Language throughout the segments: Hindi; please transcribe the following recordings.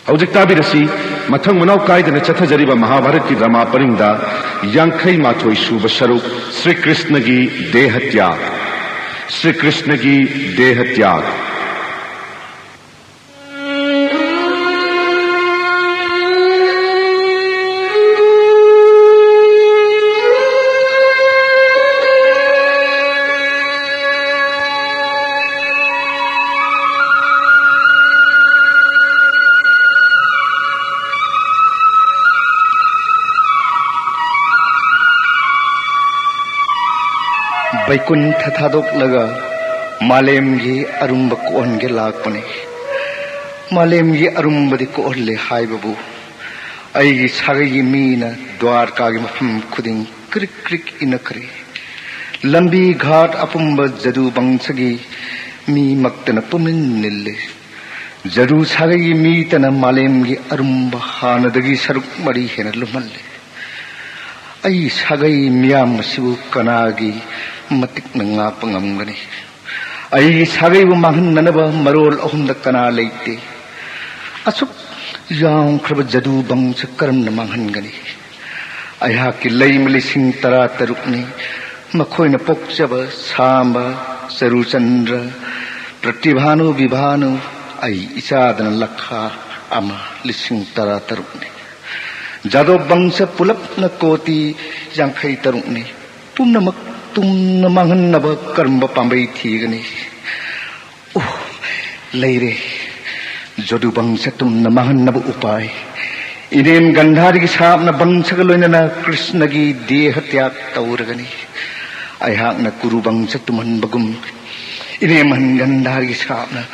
हौजिक ताबिरसी मथंग मनाव कायदना चथजरिबा महाभारत की ड्रामा परिंगदा यांखई माथोई सूब सरुक श्री कृष्ण की देह त्याग श्री कृष्ण की देह त्याग बैकुंठ थादोक्लगा मालेमगी अरुंब कोहनगे लाकपने मालेमगी अरुंबदि कोहले हाइबबु अइगी सागैगी मीना द्वारकागी मफम खुदिंग क्रिक क्रिक इनखरे लंबी घाट अपुंब जदु बंसगी मी मक्तन पुमिन निल्ले जदु सागैगी मी तना मालेमगी अरुंब हानदगी सरुक मरी हेन लुमल्ले अइ सागै मियाम सिबु कनागी मतिक नंगा पंगमगनी अइ सागैबु मांहन्ननब मरोल अहुमद कना लेते असुक यावख्रब जदु बंस करमन मांहनगनी अया की लैम लिसिंग तरा तरुकनी मखोइन पोक्चब सांब सरुचंद्र प्रतिभानु विभानु अइ इचादन लखा अमा लिसिंग तरा तरुकनी जादो बंस पुलपन कोटी यांखै तरुकनी पुनमक तुमन मांहन्नब कर्म पांबै थीगनी ओह लेरे जदु बंस तुमन मांहन्नब उपाय इनेम गंधारी की सापन बंसग लोइनना कृष्ण की देह त्याग तौरगनी अयहाकन कुरु बंस तुमन बगुम इनेम गंधारी की सापन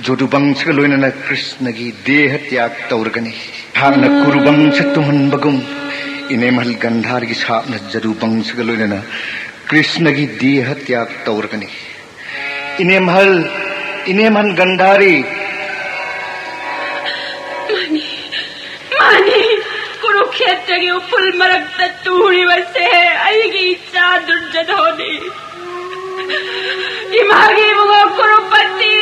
जदु बंसग लोइनना कृष्ण की देह त्याग तौरगनी हाकन कुरु बंस तुमन बगुम इनेम गंधारी की सापन जदु बंसग लोइनना कृष्ण की देह त्याग तौरगनी इनेमहल गंधारी मानी कुरुक्षेत्र की उपुल मरक्त तूड़ी वसे अयगी इच्छा दुर्जधोनी इमागी मुगो कुरुपति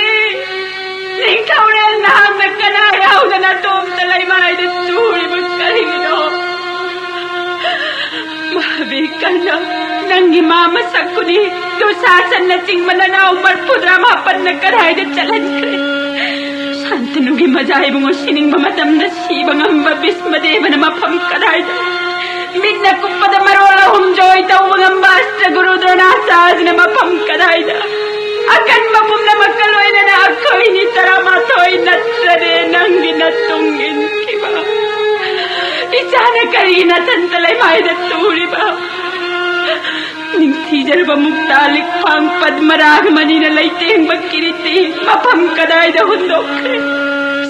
निंखौरे नाम में कना याउदना तोम तलाई माई दे तूड़ी मुस्करिगिनो मावी कन्ना नंगी मामा सक्कुनी तो शासन न चिंग मनना उमर पुद्रा मापन न कराई दे चलन करे शांतनुगी मजाई बुंगो सिनिंग ममतम न सीबंगम बिस्मदेवन मफम कराई दे मिन्न कुप्पद मरोला हम जोई तो बुंगम बास्त्र गुरु द्रोणाचार्य न मफम कराई दे अकन मपुम न मक्कलोई न अखोई नि तरा माथोई नत्सरे नंगी न तुंगिन किबा इचान करी न तंतले माई दे तूड़ी बा निंथी जरब मुक्तालिक फांग पद्मराग मनी न लैतेंग बकिरिते मफम कदाई द हुंदोखे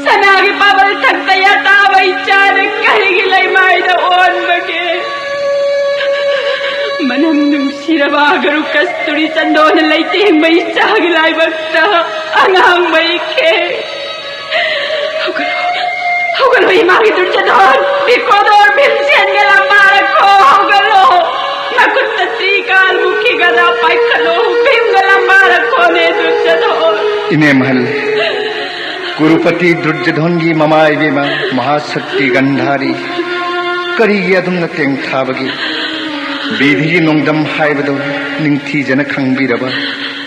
सनागे पावल थकतया तावई चार कहिगी लै माई द ओन बगे मनम नुंसिरबा गरु कस्तूरी चंदोन लैतेंग मई चागलाई बक्ता अंगांग मई खे हुगलो इमागी दुर्जधन बिकोदोर भीमसेन गला मारको हुगलो नकुत्त त्रिकाल मुखी गदा पाइखलो भीम गला मारको ने दुर्जधन इनेमहल कुरुपति दुर्जधन की ममाई बेमा महाशक्ति गंधारी करीगी अदुम तेंग थाबगी बीधी नोंगदम हाइबदो निंथी जन खंगबिरब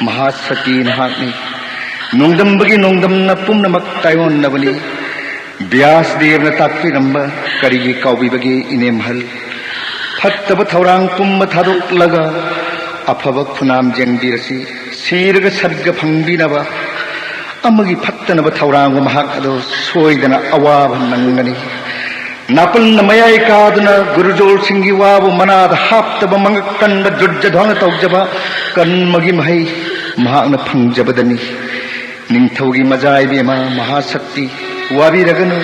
महाशक्ति नहाकनी नोंगदम बगी नोंगदम न पुमनमक तायोन नबनी व्यास देव न ताकपिरंब करीगी काउबिबगी इनेमहल फत्तब थौरांग पुम थादोक्लगा अफब खुनाम जेंबिरसी सीरग सर्ग फंगबिनब अमगी फत्तनब थौरांग महाक अदो सोइदना अवाब नंगनी नापल मयाई कादना गुरुजोल सिंगी वाब मनाद हाप्तब मंगकंद दुर्जधन तौजब कन्मगी महै महाकन फंगजबदनी निंथौगी मजाई बेमा महाशक्ति वाबिरगनु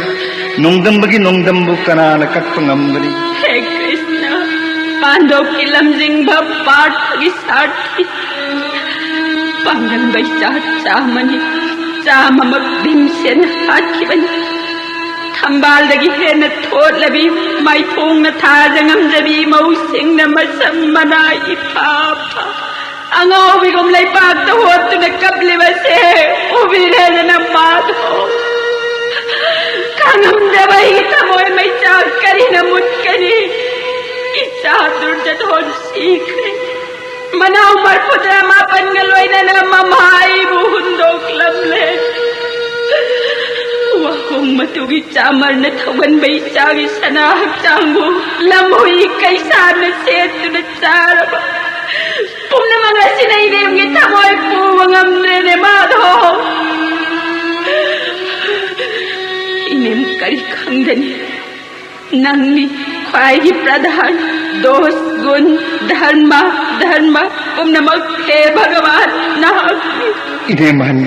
नोंगदंबगी नोंगदंबु कनान कक्पंगमगनी हे कृष्ण पांडव की लमजिंग भब पाठ की साठ पांगन बैचा चामनी चाममक भीमसेन हाथी बनी थंबाल दगी है न थोड़ लबी माई थोंग न था जंगम जबी मौसिंग न मसम मना इफाफा अंगो बिगम लाई पाक तो हो तू न कबले बसे उबी रह न मात हो कानम दुर्जधोन सीखे मनाव मरपुत्रा मापन गलोइना ना ममाई बुहुंदोक लमले वहुंग मतुगी चामर न थवन बई चागी सना चांगु लमहुई कैसा न सेत न चारब पुमना मंगासी नहीं देंगे थमोय पुवंगम ने माधो इनेम करी खंगदनी नंगनी ख्वाई प्रधान दोष गुण धर्म पुमनमक हे भगवान नाहक इने मन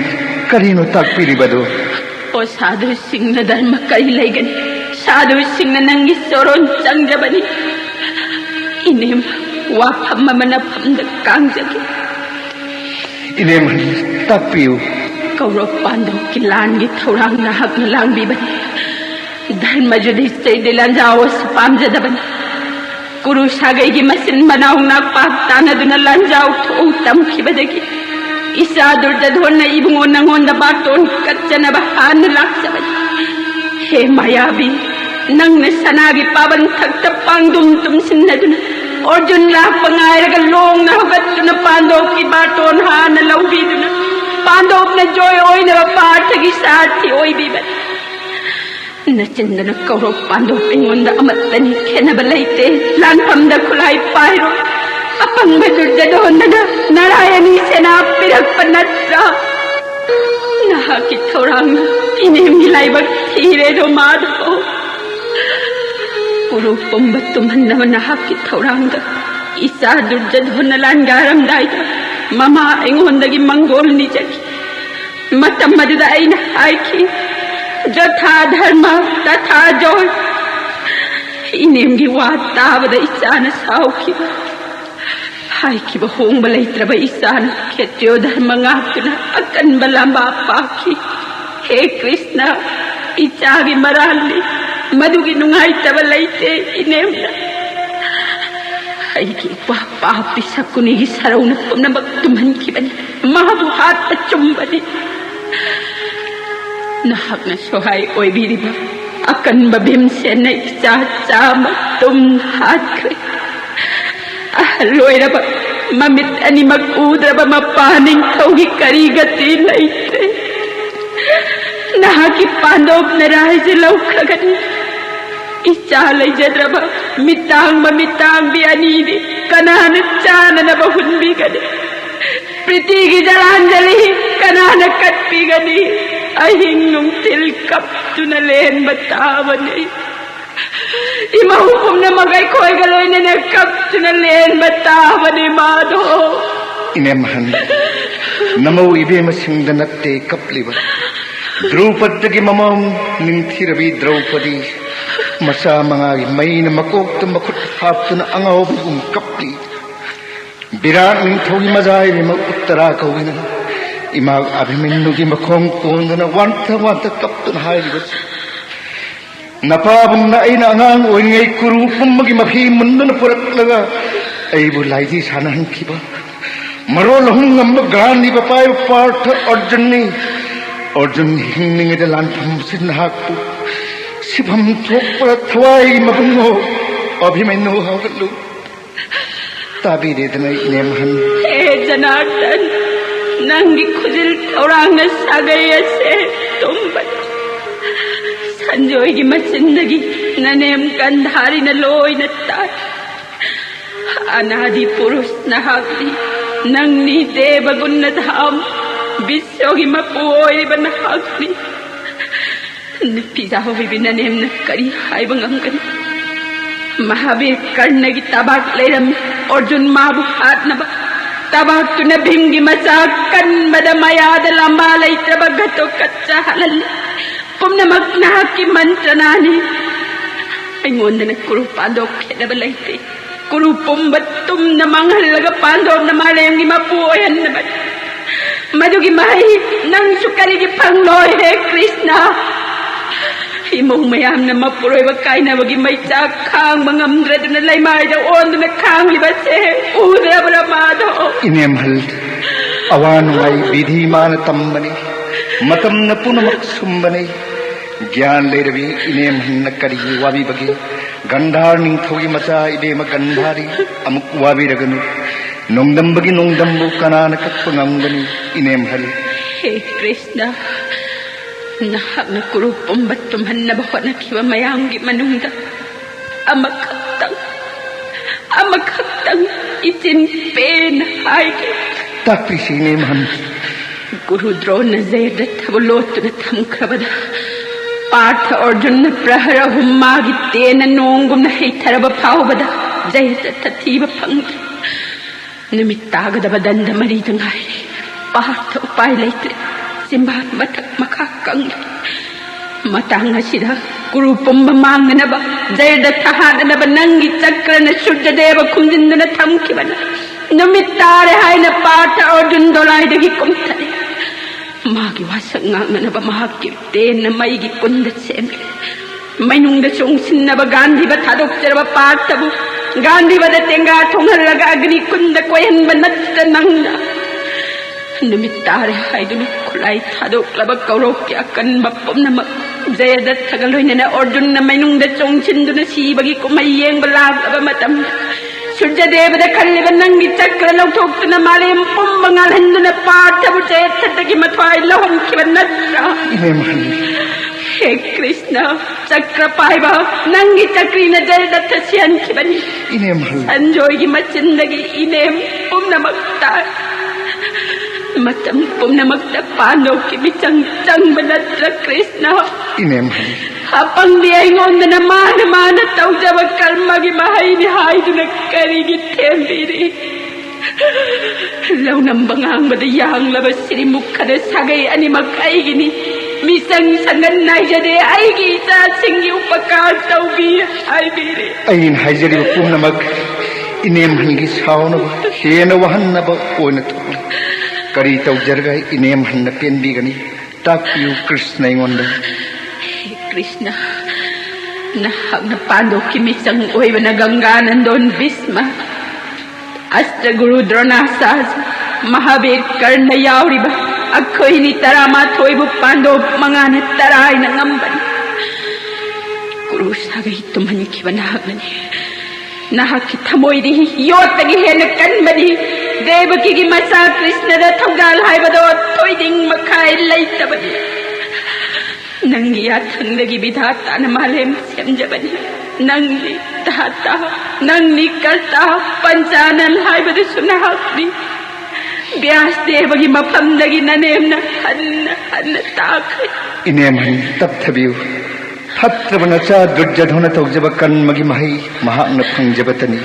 करीनो ताकपिरिबदो ओ साधु सिंह धर्म करी लेगनी साधु सिंह नंगी सोरोन चंगजबनी इनेम वाफम मन फम कांगजगी इने मन ताकपियु कौरव पांडव की लांगी थौरांग नाहक लांगी बनी धर्म युधिष्ठिर दिलन जाओ पामजदबनी कुरु सागई की मसिन बनाऊ नाक पाक तानदुना लंजाऊ थो तमखिबदगी इसा दुर्जधोन न इबुंगो नंगोन बाटोन कच्चनब हान लाक्सबनी हे मायावी नंग ने सनागी पावन थक्त पांगदुम तुम सिन्नदुना अर्जुन लाख पंगायरग लोंग न हगतुना पांडव की बाटोन हान लौबीदुना पांडव ने जोय ओइनब पार्थगी सारथी ओइबीबनी नचंदन कौरव पांडव पिंगोंद अमतनी खेनब लेते लानफमद खुलाई पायरो अपंग दुर्जधोनन नारायणी सेना पिरक नत्रा नहा की थोरांग इने मिलाइबक थीरे रो माधो कुरु पुंब तुमन्नव नहा की थोरांग इसा दुर्जधोन लांगारम दाइद ममा एंगोंदगी मंगोल निजगी मतम मदुदा आइना हाइकी जथा धर्म तथा जोय इनेमगी वात ताबद इसाना साउखी हाइकी होंब लेत्रब इसाना खेत्यो धर्म गातुना अकन बलंबा पाखी हे कृष्ण इचागी मराली मधुगी नुंगाई तब लेते इनेमना हाइकी पापी सकुनी की सरौन पुमन बक्तुमन की बनी महाबु हाथ पचुंबनी नहक न सोहाय ओइबिरिबा अकनब भीमसेन इचा चाम तुम हाथख्रे लोइरब ममित अनिमक उद्रब मपानिंग थौगी करी गति लैते नहाकी पांडव न राज लौखगनी इचा लैजद्रब मितांग भी अनीदी कनान चानन बहुंबी गने प्रीति की जलांजलि कनान कटपी गनी अहिंग तिल कप तुन लेन बतावने इमाहु पुमने मगई खोय गलोइने ने कप तुन लेन बतावने माधो इने महन नमो इबे मसिंग नत्ते कपलिब द्रौपदी की ममम निंथिरबी द्रौपदी मसा मंगागी मैन मकोक्त मखुट हापतुन अंगावबुम कपली विराट निंथौगी मजाई में उत्तरा कौगिना इमा अभिमन्यु की मखोंग कोंदना वांता कपतुन हाइबस नपाबुमना अइना अंगांग ओइंगै कुरु पुम्मगी मफी मुंदन पुरक्लगा अइबु लाइदी सानहनखिबा मरोल हुंगम गानी बपाय पार्थ अर्जुन हिंगनिंगे लानफम सिन्हाकु सिभम थोकपर थवाई मबुंगो अभिमन्यु हागलु ताबीरेदना इने महन हे जनार्दन नंगी खुजिल औरांग सागय से तुम बच संजोय की मचिंदगी ननेम गंधारी न लोय न तात अनादि पुरुष नहागदी नंगनी देव गुण धाम विश्वगी मपोय बनहागदी पिजा हो भी ननेम न करी हाय बंगंगन महावीर कर्ण की तबाक लेरम अर्जुन माबु हाथ नबा तबाक तुने भीमगी मचा कन मद मयाद लंबा लेत्रब गतो कच्चा हलल पुमने मग्ना की मंत्रनाने अइंगोंदने कुरु पांडव खेदब लेते कुरु पुंब तुम न मंगल लग पांडव न मालेंगी मपोयन न मधुगी माही नंग सुकरी की फंगलोय हे कृष्णा इमों मयाम न मपुरोय बकाइनबगी मैचा खांग मंगमद्रदुन लैमायद ओंदुन खांगलिबसे उद्रबरा माधो इने महल अवानुवाई विधिमान तम्बने मतम न पुनमक सुम्बने ज्ञान लेरवी इने महन करी वाबी बगे गंधार निंथौगी मचा इबेमा गंधारी अमुक वाबिरगनु नोंदंबगी नोंदंबु कनाना कक्प ngamgani inem hal हे कृष्ण नहाकना कुरु पुंबत तुम्हन्नब होनखिबा मयांगी मनुंगदा अमखक्तंग इचिन पेन हाइगे ताकपिसी inem han गुरु द्रोण जेद थबलोतुन थमख्रबदा पार्थ अर्जुन प्रहर हुम्मागी तेन नोंगुम हेथरब फाउबदा जयत थथीब फंग निमित तागदब दंद मरीद ngaire पार्थ उपाय लेत्रे सिंबा मथक मखा कंग matang asida guru pumba manganaba jayda thahanaba nangi chakrana shuddadeva khumdindana thamkibana namittare haina patha arjun dolaidagi kumthare magi wasanganganaba mahakki tena maigi kunda semre mainungda chungsinnaba gandhiba thadokjaraba pathabu gandhiba tenga thonghalaga agni kunda koyanba natta nangna namittare haidunu kulai thadoklaba kaurokya kanba pumnama Jayadatta थगलोइनना अर्जुन मैनुंगदा चोंगचिंदुना सीबगी कुमई येंग लागबा मतम सूर्यदेवदा खल्लिबा नंगी चक्र लौथोक्तुना मालेम पुंब ngalhanduna पार्थबु जयदत्तगी मथवाई लहनखिबा नत्रा हे कृष्ण चक्र पाइबा नंगी चक्रीना जयदत्त सियनखिबनी संजोयगी मचिंदगी इनेम पुंनमक्ता मतम पुनमक्ता पांडव की बिचंग चंग बनत्र कृष्ण इनेम अपंग दियंगोंदना मान तौजब कर्मगी महाइनि हाइदुना करिगी थेंबिरी लौनम बंगांगबद यांगलब सिरि मुखद सागै अनिमक आइगिनी मिसंग संगन नाइजदे आइगी चा सिंगी उपकार तौबी हाइबिरी अइन हाइजरी पुनमक इनेम हंगी सावनब हेन वहन्नब ओनत करी तौजरगा इनेम हन्न पेनबीगनी ताकपियु कृष्ण इंगोंदा कृष्ण नहक पांडव की मिचंग ओइबना गंगानंदन भीष्म अस्त्र गुरु द्रोणाचार्य महावीर कर्ण यावरिबा अखोइनी तरामा थोइबु पांडव मंगान तराइना ngambani गुरु सागै तुमहनखिबना हगनी नहक थमोइदी योतगी हेन कनबनी देवकी की मसा कृष्ण दा थौगाल हाइबदो थोइदिंग मखाइ लैतबनी नंगी याथंगगी विधाता न मालेम सेमजबनी नंगी ताता नंगी कर्ता पंचानन हाइबदो सुनाहक्नी व्यास देवगी मफमदगी ननेमना हन्न ताखै इनेम हन तपथबियु फत्रबनचा दुर्जधन तौजब कन्मगी महै महान फंगजबतनी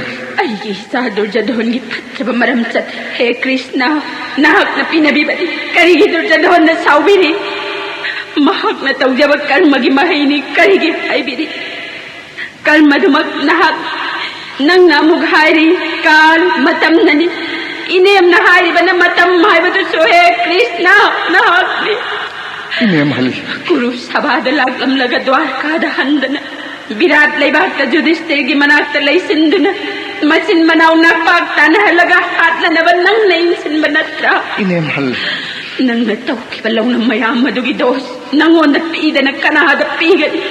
अयगी सा दुर्जधन की फत्रब मरम चत हे कृष्ण नाहक न पिनबिबदी करिगी दुर्जधन न साउबिरी महाक न तौजब कर्मगी महैनी करिगी हाइबिरी कर्मदुमक नाहक नंग अमुक हाइरी काल मतम ननी इनेम न हाइबन मतम हाइबदु सोहे कृष्ण नाहक इनेम हल गुरु सभाद लागम लग द्वारका दहंदन विराट लेबात जुधिष्ठिर की मनात लैसिंदुन मसिन मनाउ नापाक ताना लगा हाथ लनब नंग नहीं सिन बनत्रा इनेम हल नंग तौकी बलौन मयाम मदुगी दोस नंगोंद पीदन कनाद पीगनी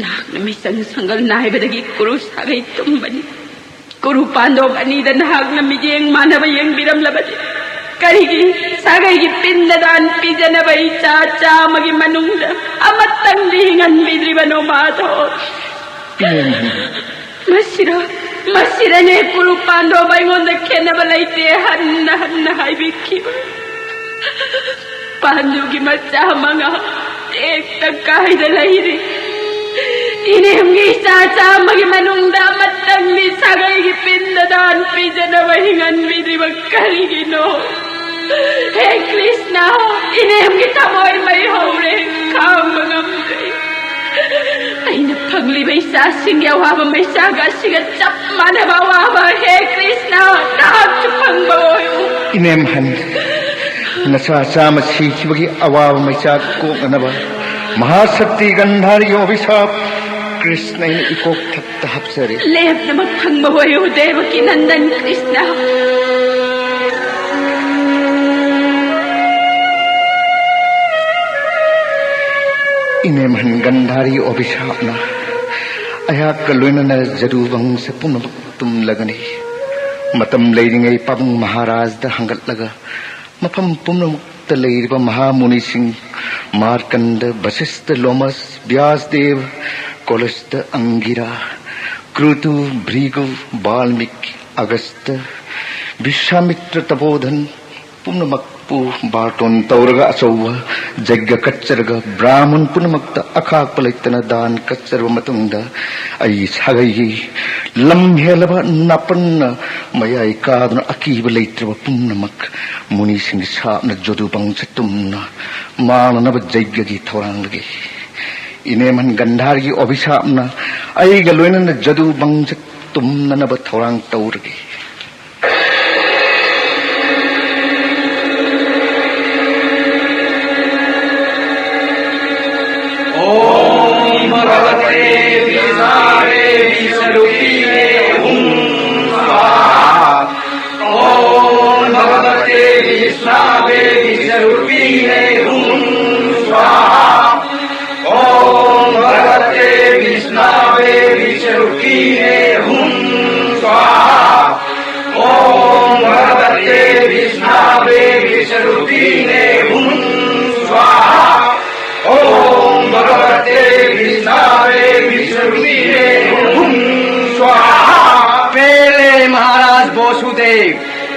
नाग मिसंग संगल नाइबदगी गुरु सागै तुम्बनी गुरु पांडव अनीद नाग मिजेंग मानव येंग बिरम लबदी करिगी सागैगी पिंडदान पिजनबै चा मगी मनुंग अमत्तंग लिंगन बिद्रिबनो माधो मसिरने गुरु पांडव बैगोंद खेनब लैते हन्न हाइबिखिब पांडुगी मच्चा मंगा एक तकाइद लैरे इनेमगी चा मगी मनुंग अमत्तंग लि सागैगी पिंडदान पिजनब हिंगन बिद्रिब करिगी नो हे कृष्ण इनेम की थमोय मई होरे खाम ngam aina phagli baisa singya waba maisa ga siga chap manaba waba हे कृष्ण नाक phangba oyu इनेम हन नसा चाम सीखिबगी अवाव मैसा कोकनबा महाशक्ति गंधारी अभिशाप कृष्ण इकोक थप्त हप्सरे लेप नमक phangba oyu देवकी नंदन कृष्ण इनेम हन गंधारी अभिशापना अयाक लोइनना जदुबंग से पुनः तुम लगनी मतम लेरिंगै पाबुंग महाराज दा हंगत लगा मफम पुनमुक्त लेरिबा महामुनि सिंह मार्कंड वशिष्ठ लोमस व्यासदेव कोलस्थ अंगिरा क्रुतु भृगु वाल्मीकि अगस्त विश्वामित्र तपोधन पुनमक्पु बाटोन तौरगा अचौवा जग्ग कच्चरगा ब्राह्मण पुनमक्ता अखाक पलैतना दान कच्चरवा मतुंगदा आई सागै लम्हेलबा नापन्न मयाई कादुन अकीब लैत्रबा पुनमक मुनि सिंह सापना जोदुबंग चतुमना माननब जग्गगी थौरांगगे इनेमन गंधारगी अभिशापना आईगा लोइनना जोदुबंग चतुमननब थौरांग तौरगे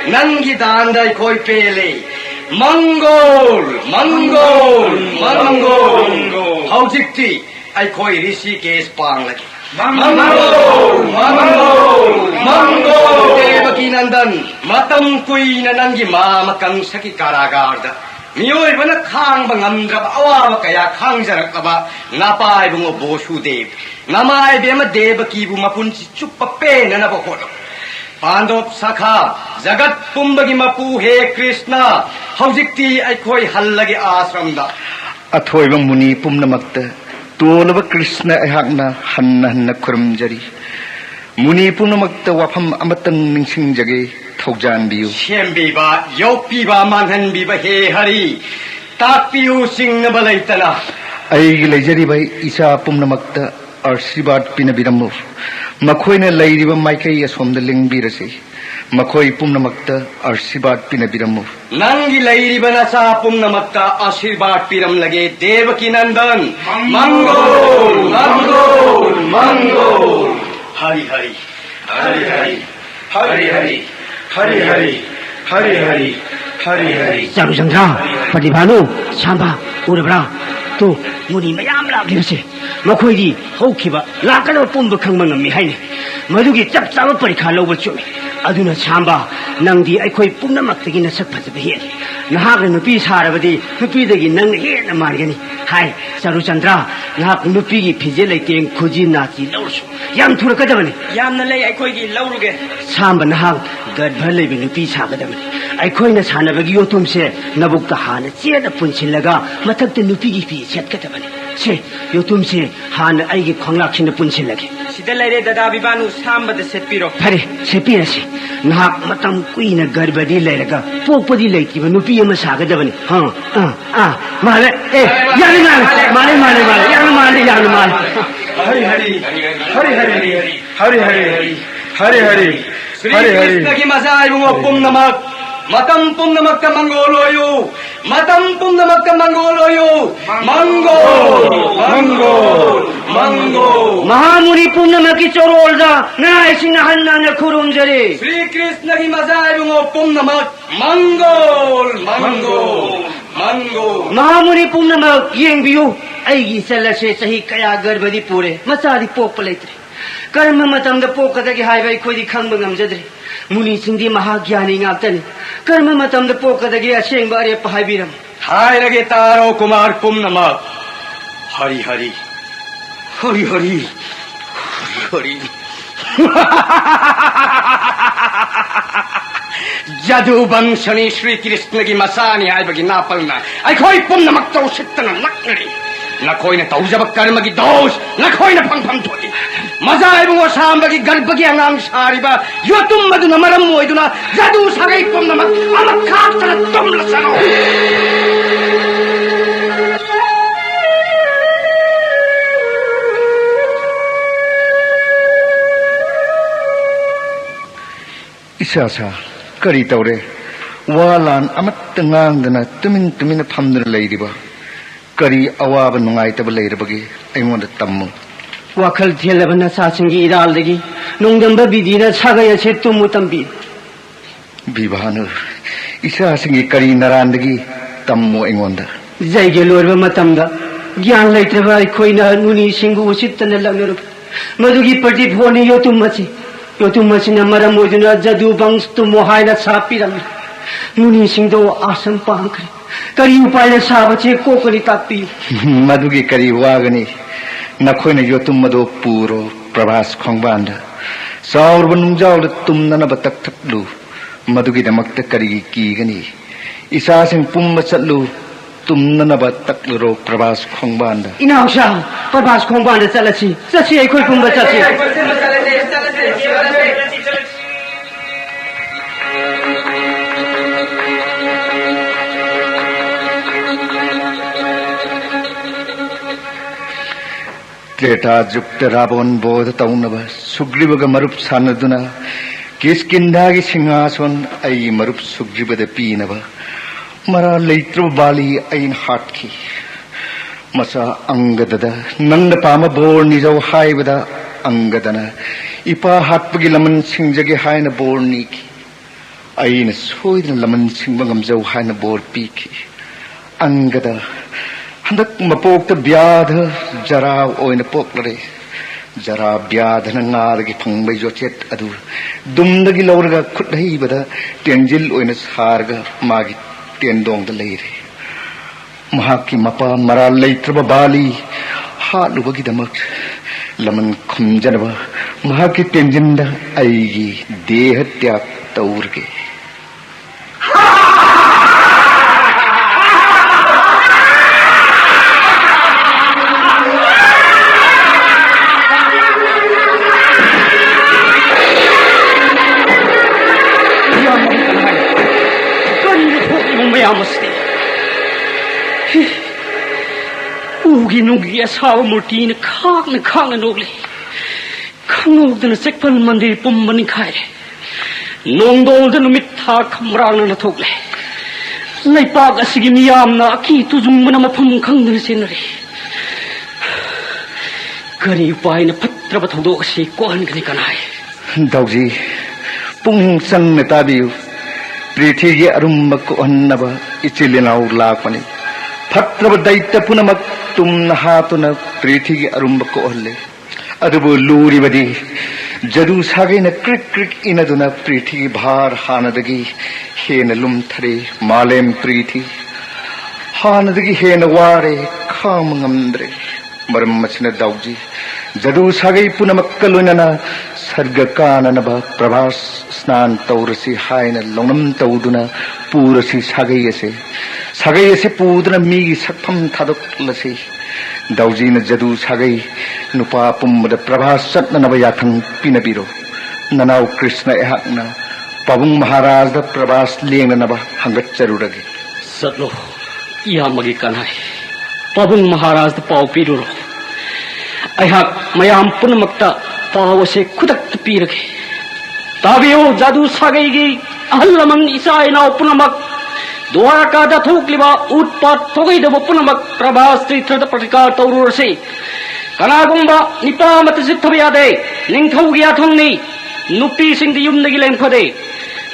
नंगी दांदाई कोई पेले मंगोल मंगोल मंगोल हौजिक्ति आई कोई ऋषिकेश पांग लगे मंगोल मंगोल मंगोल देवकी नंदन मतम कुई नंगी माम कंसकी कारागार मियोय बना खांग बंगमद्रब अवाब कया खांग जरकबा नापाय बुंगो बोसुदेव नमाय बेम देवकी बु मपुंची चुप्प पेननब होलो पांडव सखा जगत पुंबगी मपू हे कृष्ण हौजिक्ति अखोई हल्लगे आश्रमदा अथोइब मुनि पुमनमक्त तोलब कृष्ण अहाकना हन्न हन्न खुरमजरी मुनि पुमनमक्त वफम अमतन निंसिंजगे थौजानबियु शेमबीबा योपीबा मानहनबीबा हे हरि ताकपियु सिंगनब लैतना अइगी लैजरिबै इसा पुमनमक्त आशीर्वाद पिनबिरमु मखोइना लैरिबा माइकई असोमद लिंगबिरसे मखोई पुमनमक्ता आशीर्वाद पिनबिरमु नंगी लैरिबा नसा पुमनमक्ता आशीर्वाद पिरम लगे देवकी नंदन मंगोल मंगोल मंगोल हरि हरि हरि हरि हरि हरि हरि हरि हरि हरि हरि हरि चारुचंद्र प्रतिभानु सांबा उरब्रा तो मुनि मयाम लागिरसे मखोइदी हौखिबा लाकनो पुंब खंगम ngami haini madugi chap chaba parikha lobal chumi aduna chamba nangdi aikoi pumnamakti na sak phajaba he nahak nupi sarabadi nupi dagi nang he na margani hai Charuchandra nahak nupi gi phije leiteng khuji nachi lawsu yam thurakadabani yamna lei aikoi gi lawruge chamba nahak gadbha leibe nupi sagadabani aikoi na sanabagi yotumse nabukta hana cheda punchilaga mathakte nupi gi phi chetkadabani से यो तुमसे हान आइगे खोंगलाखिन पुनसे लगे सिदा लैरे दादा बिबानु सामबद सेपिरो फरे सेपिरसे नाक मतम कुइना गर्बदी लैरगा पोकपदी लैतिबा नुपी अमा सागदबनी माले ए यानी माले माले माले यानी माले हरि हरि हरि हरि हरि हरि हरि हरि श्री कृष्ण की मजा आइबो पुमनमक मतम पुमनमक मंगोलोयो मतम पुमनमक मंगोलोयो मंगोल मंगोल मंगोल महामुनि पुमनमकी चोरोलदा नाइसिंग हन्ना न खुरुमजरे श्री कृष्ण की मजाइबो पुमनमक मंगोल मंगोल मंगोल महामुनि पुमनमक येंबियो आइगी सलसे सही कया गर्भदी पूरे मचादी पोक पलेत्रे कर्म मतम द पोकदगी हाइबै खोदी खंग ngамजद्रे मुनि सिंदी महाज्ञानी ngaptani कर्म मतम द पोकदगी असेंग बारे पहाइबिरम हाइरगे तारो कुमार पुमनमक हरि हरि हरि हरि हरि जदु वंशनी श्री कृष्ण की मसानी हाइबगी नापलना अखोई पुमनमक चौसितना नक्करी नखोइना तौजब कर्म की दोष नखोइना फंगफम थोई मजा आइबो सामबगी गर्भगी अंगांग सारिबा यो तुम मदुना मरम मोइदुना जदु सगै पुमनमक अमक खाक्तन तुम लसनो इसा करी तौरे वालान अमत ngang tumin famdana leiriba kari awaba nungaitaba leirabagi aingonda tammu wakal thelabana sasingi iraldagi nongdamba bidina sagaya se tumu tambi bibhanu isa singi kari narandagi tammu aingonda jaige lorba matamda gyan leitraba khoina nuni singu usittana lagnaru madugi parti phone yotummachi na maram moduna jadu bangs tu mohaina sapiram nuni singdo asam pankre kari upaya sabache kokari tapi madugi kari wagani nakhoina yotummado puro prabhas khongbanda saurba nungjawda tumnana batak thaplu madugi damakta kari ki gani isa sing pumma chatlu tumnana batak ro prabhas khongbanda inausha prabhas khongbanda chalachi ai khoi pumba chachi Treta जुक्त Ravan बोध तौनबा सुग्रीवग मरुप सानदुना किसकिंदागी सिंहासन आई मरुप सुग्रीवद पीनबा मरा लैत्र बाली ऐन हाटकी मसा अंगददा नंग पाम बोर निजौ हाइबदा अंगदना इपा हाटपगी लमन सिंजगे हाइन बोर नीकी ऐन सोइदन लमन सिंग ngमजौ हाइन बोर पीकी अंगदा हंदक मपोक्त ब्याध जरा ओइन पोकलरे जरा ब्याध नादगी फंगबै जोचेत अदु दुमदगी लौरगा खुदहैबदा टेंजिल ओइन सारगा मागी टेंदोंग द लेरे महाकी मपा मरा लैत्रब बाली हालुबगी दमक लमन खमजनबा महाकी टेंजिंदा आईगी देह त्याग तौरगे ugi nugi asawa murtin khang nogli khangog dana sekpal mandir pumbani khaire nongdol dana mitha khamrang na thogle laipak asigi miyamna ki tujung mana mafam khangdana senare kari upaina phatraba thodo si kohan gani kanai dauji pung sang ne tabiu prithi ge arumma ko annaba ichilinau lakpani phatraba daita punamak tumna hatuna prithi ge arumba ko olle adubu luri badi jadu sage na krik inaduna prithi bhar hanadagi hena lum thare malem prithi hanadagi hena ware kham ngamdre maram machna dauji jadu sage punamak kalunana sarga kananaba prabhas snan taurasi haina longnam tauduna purasi sagai ase puduna mi sakpham thadok lasi dauji na jadu sagai nupa pumbada prabhas satnanaba yathang pinabiro nanau krishna ehakna pabung maharaj da prabhas lengnanaba hangat charurage satlo yamagi kanai pabung maharaj da pau piruro aihak mayam punamakta pawase kudak pirage tabiyo jadu sagai gi ahlaman isaina punamak Dwarka दा थोकलिबा उत्पात थोगैदब पुनमक प्रभास तीर्थद प्रतिकार तौरुरसे कनागुंबा निपा मत सिद्धब यादे निंगथौगी याथंगनी नुपी सिंगदि युमदगी लेंफदे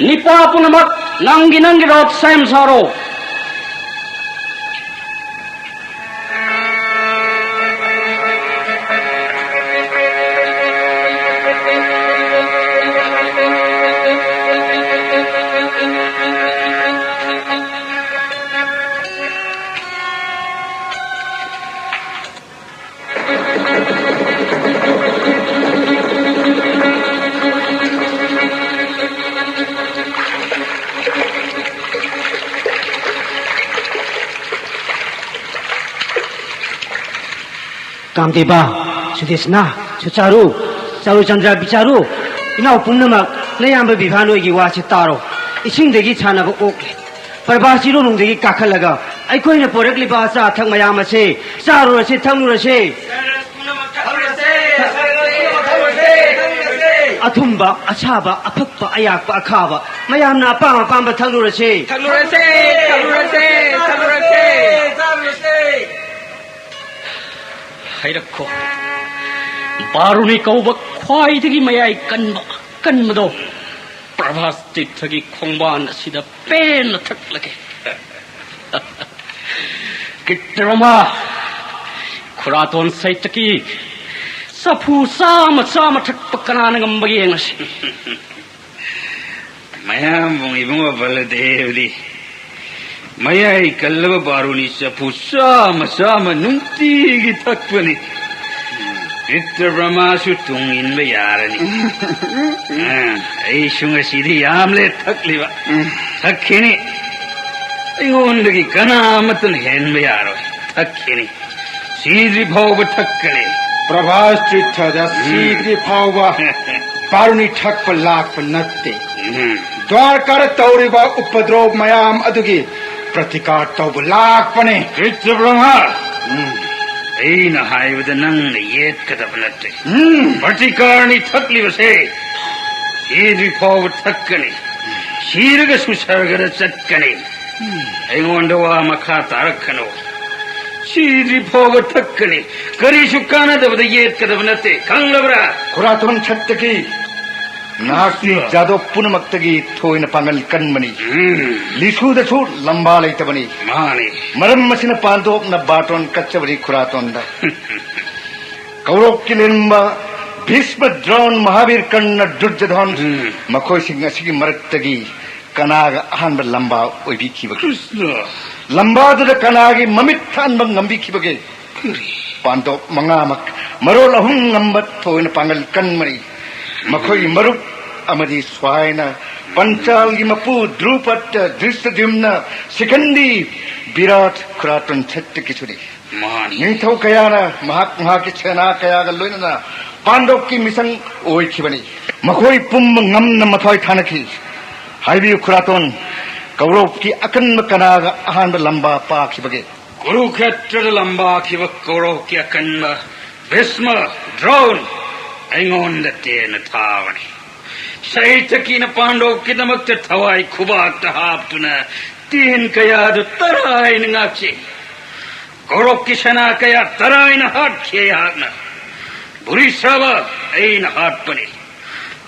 निपा पुनमक नंगी रोत सैम सारो कामदेवा सुदेशना सुचारू चारू चंद्र बिचारू इनाउ पुन्नमक नयाम बिभानोगी वासे तारो इसिंगदगी छानब ओकले प्रभासिरो नुंगदगी काखलगा अइखोइना पोरकलिबा चा थंग मयाम असे चारुरसे थंगुरसे ꯑꯊꯨꯝꯕ ꯑꯁꯥꯕ ꯑꯐꯛꯄ ꯑꯌꯥꯛꯄ ꯑꯈꯥꯕ ꯃꯌꯥꯝꯅ ꯑꯄꯥꯝ ꯑꯄꯥꯝꯕ ꯊꯛꯂꯨꯔꯁꯦ ꯍꯥꯏꯔꯛꯈꯣ ꯕꯥꯔꯨꯅꯤ ꯀꯧꯕ ꯈ꯭ꯋꯥꯏꯗꯒꯤ ꯃꯌꯥꯏ ꯀꯟꯕꯗꯣ ꯄ꯭ꯔꯚꯥꯁ ꯇꯤꯔꯊꯒꯤ ꯈꯣꯡꯕꯥꯟ ꯑꯁꯤꯗ ꯄꯦꯟꯅ ꯊꯛꯂꯒꯦ ꯀꯤꯠꯇꯔꯃ ꯈꯨꯔꯥꯇꯣꯟ ꯁꯩꯇꯀꯤ ꯆꯐꯨ ꯆꯥꯃ ꯊꯛꯄ ꯀꯅꯥꯅ ꯉꯝꯕ ꯌꯦꯡꯉꯁꯤ ꯃꯌꯥꯝꯕꯨꯡ ꯏꯕꯨꯡꯉꯣ ꯕꯂꯗꯦꯕꯗꯤ ꯃꯌꯥꯏ ꯀꯜꯂꯕ ꯕꯥꯔꯨꯅꯤ ꯆꯐꯨ ꯆꯥꯃ ꯅꯨꯡꯇꯤꯒꯤ ꯊꯛꯄꯅꯤ ꯀꯤꯠꯇ ꯕ꯭ꯔꯍ꯭ꯃꯥꯁꯨ ꯇꯨꯡ ꯏꯟꯕ ꯌꯥꯔꯅꯤ ꯑꯩꯁꯨ ꯉꯁꯤꯗꯤ ꯌꯥꯝꯂꯦ ꯊꯛꯂꯤꯕ ꯊꯛꯈꯤꯅꯤ ꯑꯩꯉꯣꯟꯗꯒꯤ ꯀꯅꯥꯃꯠꯇꯅ ꯍꯦꯟꯕ ꯌꯥꯔꯣꯏ ꯊꯛꯈꯤꯅꯤ ꯁꯤꯗ꯭ꯔꯤ ꯐꯥꯎꯕ ꯊꯛꯀꯅꯤ प्रभास तीर्थ सीधी फाउबा बारुनी ठक्प लाख नत्ते द्वारकार तौरिबा उपद्रव मयाम अदुगी प्रतिकार तौब लाखपने कृष्ण ब्रह्मा ऐना हाइबद नंग येत्कदब नत्ते प्रतिकारनी थक्लिबसे सीधी फाउब थक्कनी शीरग सुसर्गद चक्कनी ऐंगोंड वा मखा तारखनो सीधी फाउब थक्कनी करीशु कानदबद येत्कदब नत्ते खंगलबरा खुरातोन छत्तकी नास्ति जादो पुनमक्तगी थोइन पांगल कन्मनी लिसुदसु लंबा लैतबनी माने मरम मसिन पांदोप न बाटोन कच्चबरी खुरातोन दा कौरव किलिंबा भीष्म द्रोण महावीर कर्ण दुर्योधन मखोय सिंह असगी मरक्तगी कनाग अहानब लंबा ओइबी खिबगे कृष्ण लंबादुद कनागी ममित थानब ngंबी खिबगे पांदोप मंगामक मरोल अहुं ngंबत थोइन पांगल कन्मनी मखोई मरुप अमदी स्वायना पंचाल मपू द्रुपद दृष्टद्युम्न सिकंदी विराट खुरातन छत्त किचुरी माने निंथौ कयाना महाक की सेना कयागा लोइना पांडव की मिशन ओइ खिबनी मखोई पुम ngमन मथोय थानखी हाइबी खुरातन कौरव की अकन कनागा अहान लंबा पाखिबगे कुरुक्षेत्र लंबा खिब कौरव की अकन भीष्म द्रोण ऐंगोंद तेन थावनी सैतकीन पांडव किदमक्त थवाई खुबाक हाप्तुन तीन कयाद तराइन ngaksi कौरव की सेना कया तराइन हाट खेयान भुरीश्रव ऐन हाट पनी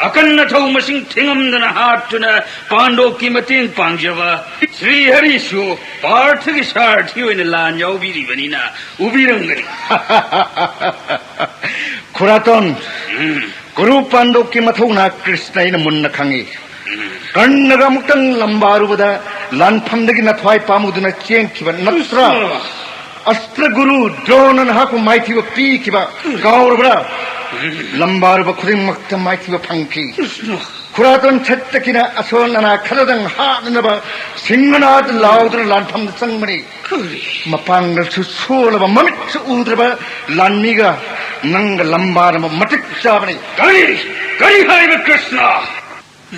अकन्न थौ मसिंग थिंगमदन हाटुन पांडव की मतेंग पांगजवा श्री हरिशु पार्थ की सारथी ओइन लान याउबिरी बनिना उबिरंगरी खुरातन गुरु पांडव की मथौना कृष्ण इन मुन्न खंगी कन्नगा मुक्तंग लंबारुबदा लानफमदगी नथवाई पामुदुना चेंखिबा नत्रा अस्त्र गुरु द्रोणन हाकु माइथिबा पीखिबा गाउरबरा लंबारुबा खुदिंग मक्त माइथिबा फंखी खुरातन छत्तकिना असोनना खलदंग हानबा सिंगनाद लाउद्र लानफम संगमनी मपांगल सुसोलबा ममित उद्रबा लानमीगा नंग लंबारम मटिक चाबनी करी हाइब कृष्ण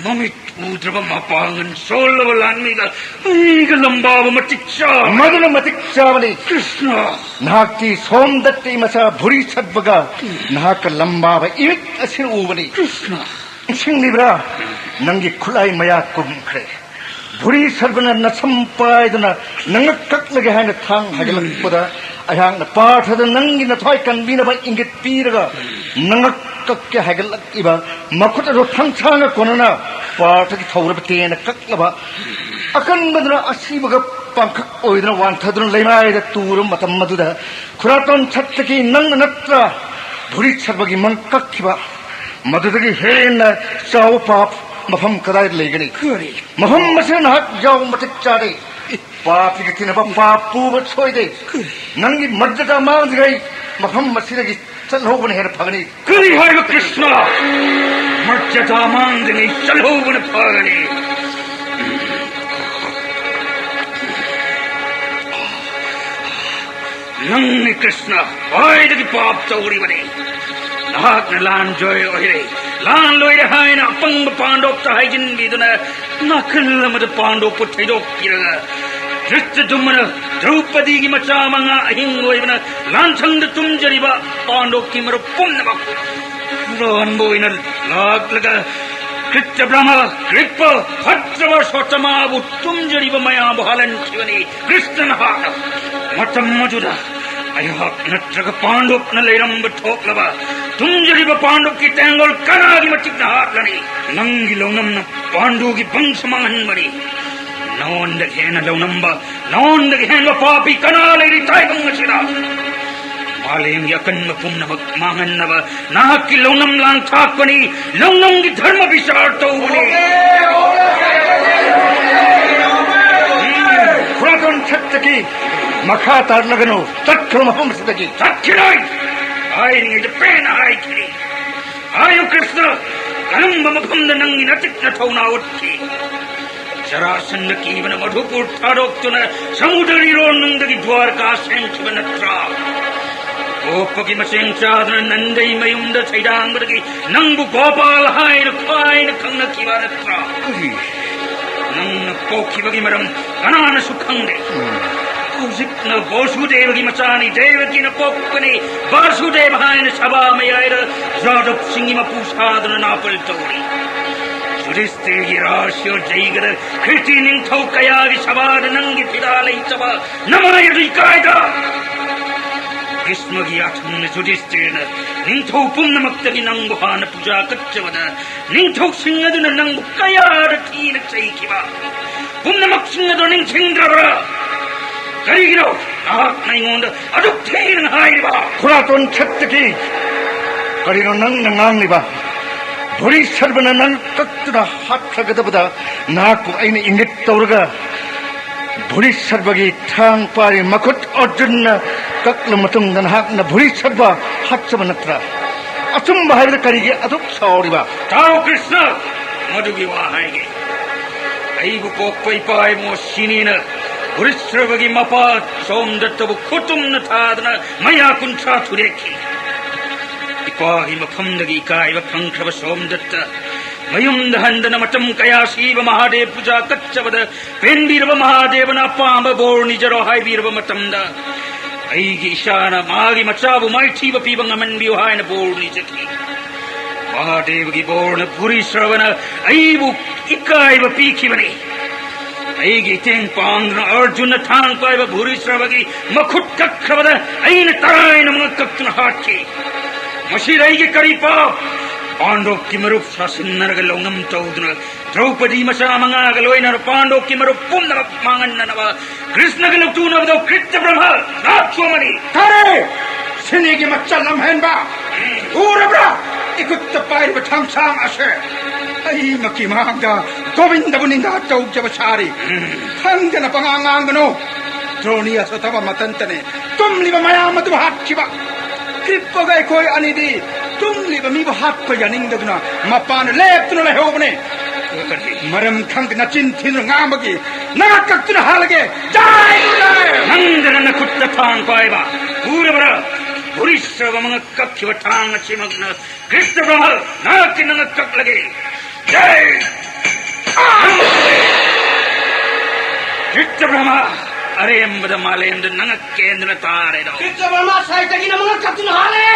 ममित उद्रब मपांगन सोलब लानमीगा ऐग लंबाब मटिक चा मदन मटिक चाबनी कृष्ण नाकी सोमदत्ती मसा भुरी छदबगा नाक लंबाब इमित असिर उबनी कृष्ण सिंगलिब्रा नंगी खुलाई मया कुमखरे भुरी सर्वना नसंपायदना नंग कक्लगे हाइन थांग हगलपदा अहांग न पाठद नंगी न थाय कनबिनबा इंगित पीरगा नंग कक्के हगलइबा मखुत रो थंगछांग कोनना पाठकी थौरबतेन कक्लबा अकनबदना असीबगा पंखक ओइदना वांथदन लेमायद तुरु मतम मदुदा खुरातन छत्तकी नंग नत्रा भुरी सर्वगी मन कक्खिबा मदुदगी हेन चाव पाप मफम कदाय लेगनी मफम मसन हक जाव मटिक चारे पाप की तिनबा पाप पूब छोइदे नंगी मज्जता मांग गई मफम मसिरगी चलहोबन हेर फगनी करी हाइब कृष्ण मज्जता मांगनी चलहोबन फगनी नंगी कृष्ण वाइदगी पाप चौरी बनी नाक लान जोय ओहिरे लान लोइरे हाइन अपंग पांडव तहाइजिन बिदुना नखलमद पांडव पुठैदो किरगा धृष्टद्युम्न द्रौपदी की मचा मंगा अहिंग ओइबना लान छंद तुमजरिबा पांडव की मरु पुन्नबक Ron boina lag laga Krita Brahma, Kripa, Patra Sotama, Tumjari Maya Bahalan Chivani, Kristan Haka, Matam Majuda. I have Natraga Pandup Nalaram Batoklava, Tumjari Pandup Kitangol, Kanagi Matikna Hatlani, Nangilonam, Pandugi Bangsaman Mari. No one the Hena Lonamba, no one the Hena Papi, Kanali, Titan Machida. Malim Yakan Mapumna Mahanava, Naki Lonam Lang Takani, Lonam the Dharma Visharto. Kraton Chataki, Makata Nagano, Takram Homestaki, Takinai! I need a pen, I kiri. I am Krishna, Kanamba Mapum the Nangi Natik Tona Utti. Jarasan the Kivan Madhupur Tadoktuna, Samudari Ronung the Dwarka Senchivanatra. Opaki Masing Chadran Nandai Mayunda Saidangaki, Nambu Gopal High, the fine Kanaki Vanatra. Nang Poki Madam, Anana Sukande. Zipna Bosudev Machani, David in a Pokani, Basudev behind Saba Mayada, Zadok Singima Pushadran and Apple Tori. Sudiste Hirashio Jagada, Kritin Tokayagi Saba, Nangi Pidale Saba, Namaya Kaida. Kismagiatum Sudistina, Ninto Punamakti Nanguhana Puja Kachavana, Ninto Singadun and Nangukaya, Tina Chaikiva, Punamaksingadun Chindra. Karigino, Naingonda, Aduktain and Haiva, Kraton Chataki, Karino Nangangiva, Boris Servana Kakta, Hatakada, Naku, any Ingit Torga, Boris Servagi, Tang Pari, Makut Orjuna, Kaklamatum, and Hakna, Boris Serva, Hatsamanatra. Atumba had the Karigi, Aduk Sauriva. Tao Krishna, Madugiwa Haigi. Aibu Pokai Mosinina. Uristravagi Mapa, Somdatabu Kutum Natadana, Maya Kuntra Tureki. Ipa him upon the Gikai, Pankava Somdata, Mayum the Handana Matam Kayasi, Mahade Puja Kachavada, Pendira Mahadevana Pamba, Bornijaro, Haibira Matanda, Aigi Shana, Magi Machabu, Mighty Pibangaman behind a Bornijaki. Mahadevagi born a Purisravana, Aibu Ikai Pikivani. Aigi Ting Pang, Arjuna Tang Paiva Burisravagi, Makut Kakavada, Ain Tarain among Kaktan Haki. Mashiraigi Karipa, Pando Kimarup Sasinaragalonam Todna, Draupadi Masamanga Galoina, Pando Kimarup Punda Manganava, Krishna Galutuna of the Krita Brahma, not so many. Tare! Sinigi Machalam Henba! Urabra! Ikut the Pai Batang Sang Asher! Ay makimahanga, Govinda Buninda Tau Javasari, Hangana Pangangano, Dronia Sotava Matantane, Tumliva Mayama to Hachiva, Kripogai Koi Anidi, Tumliva Miva Hatpa Yanindagna, Mapan left to the Hobane, Maram Kankanachin Tinamagi, Nakak to the Halage, die! Nandana Kutta Tang Paiva, Urabra, Burisha among a Kakiva Tang Chimagna, Christopher, Nakin and a Kaklagi. Jai! Krita Brahma, Arem the Malayam, the Nanakan and the Tare. Krita Brahma, Saitagina Captain Hale!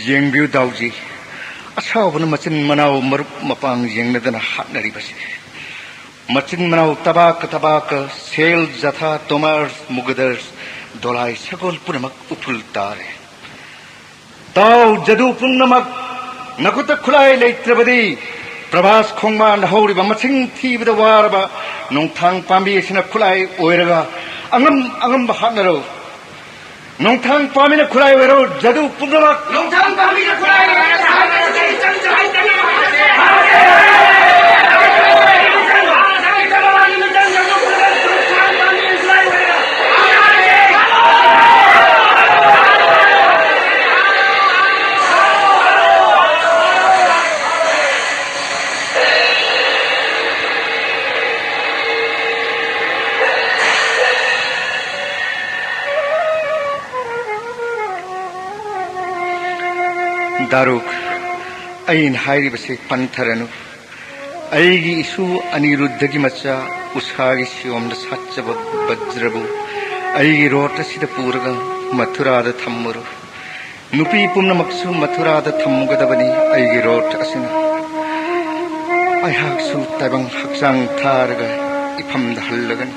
Yengbu Dauji, Ashavan Machin Manau Marup Mapang Yengadana Hatnari Basi. Machin Manau Tabaka, Sail Zata, Tomars, Mugaders, Dolai, Sakol Punamak Upul Tare. Tau Jadu Punamak, Nakuta Kulai Lake Trabadi, Pravas Kongman, Hori Bamaching tea with the Waraba, Nongtang Pambi Sina Kulai, Oeraga, Angam Bahanaro. Nongtang Pamina Kulai Road, Jadu Punamak, Nongtang Pamina Kulai, Daruk अइन हाइरिबसे पंथरनु अइगी इशु अनिरुद्धगी मचा उषागी सियोमद साचब वज्रबु अइगी रोटसिद पूरगा मथुराद थम्मुरु नुपी पुम्नमक्सु मथुराद थम्मुगदबनी अइगी रोट असिना अइहाक्सु ताइबंग हक्सांग थारगा इफमद हल्लगनी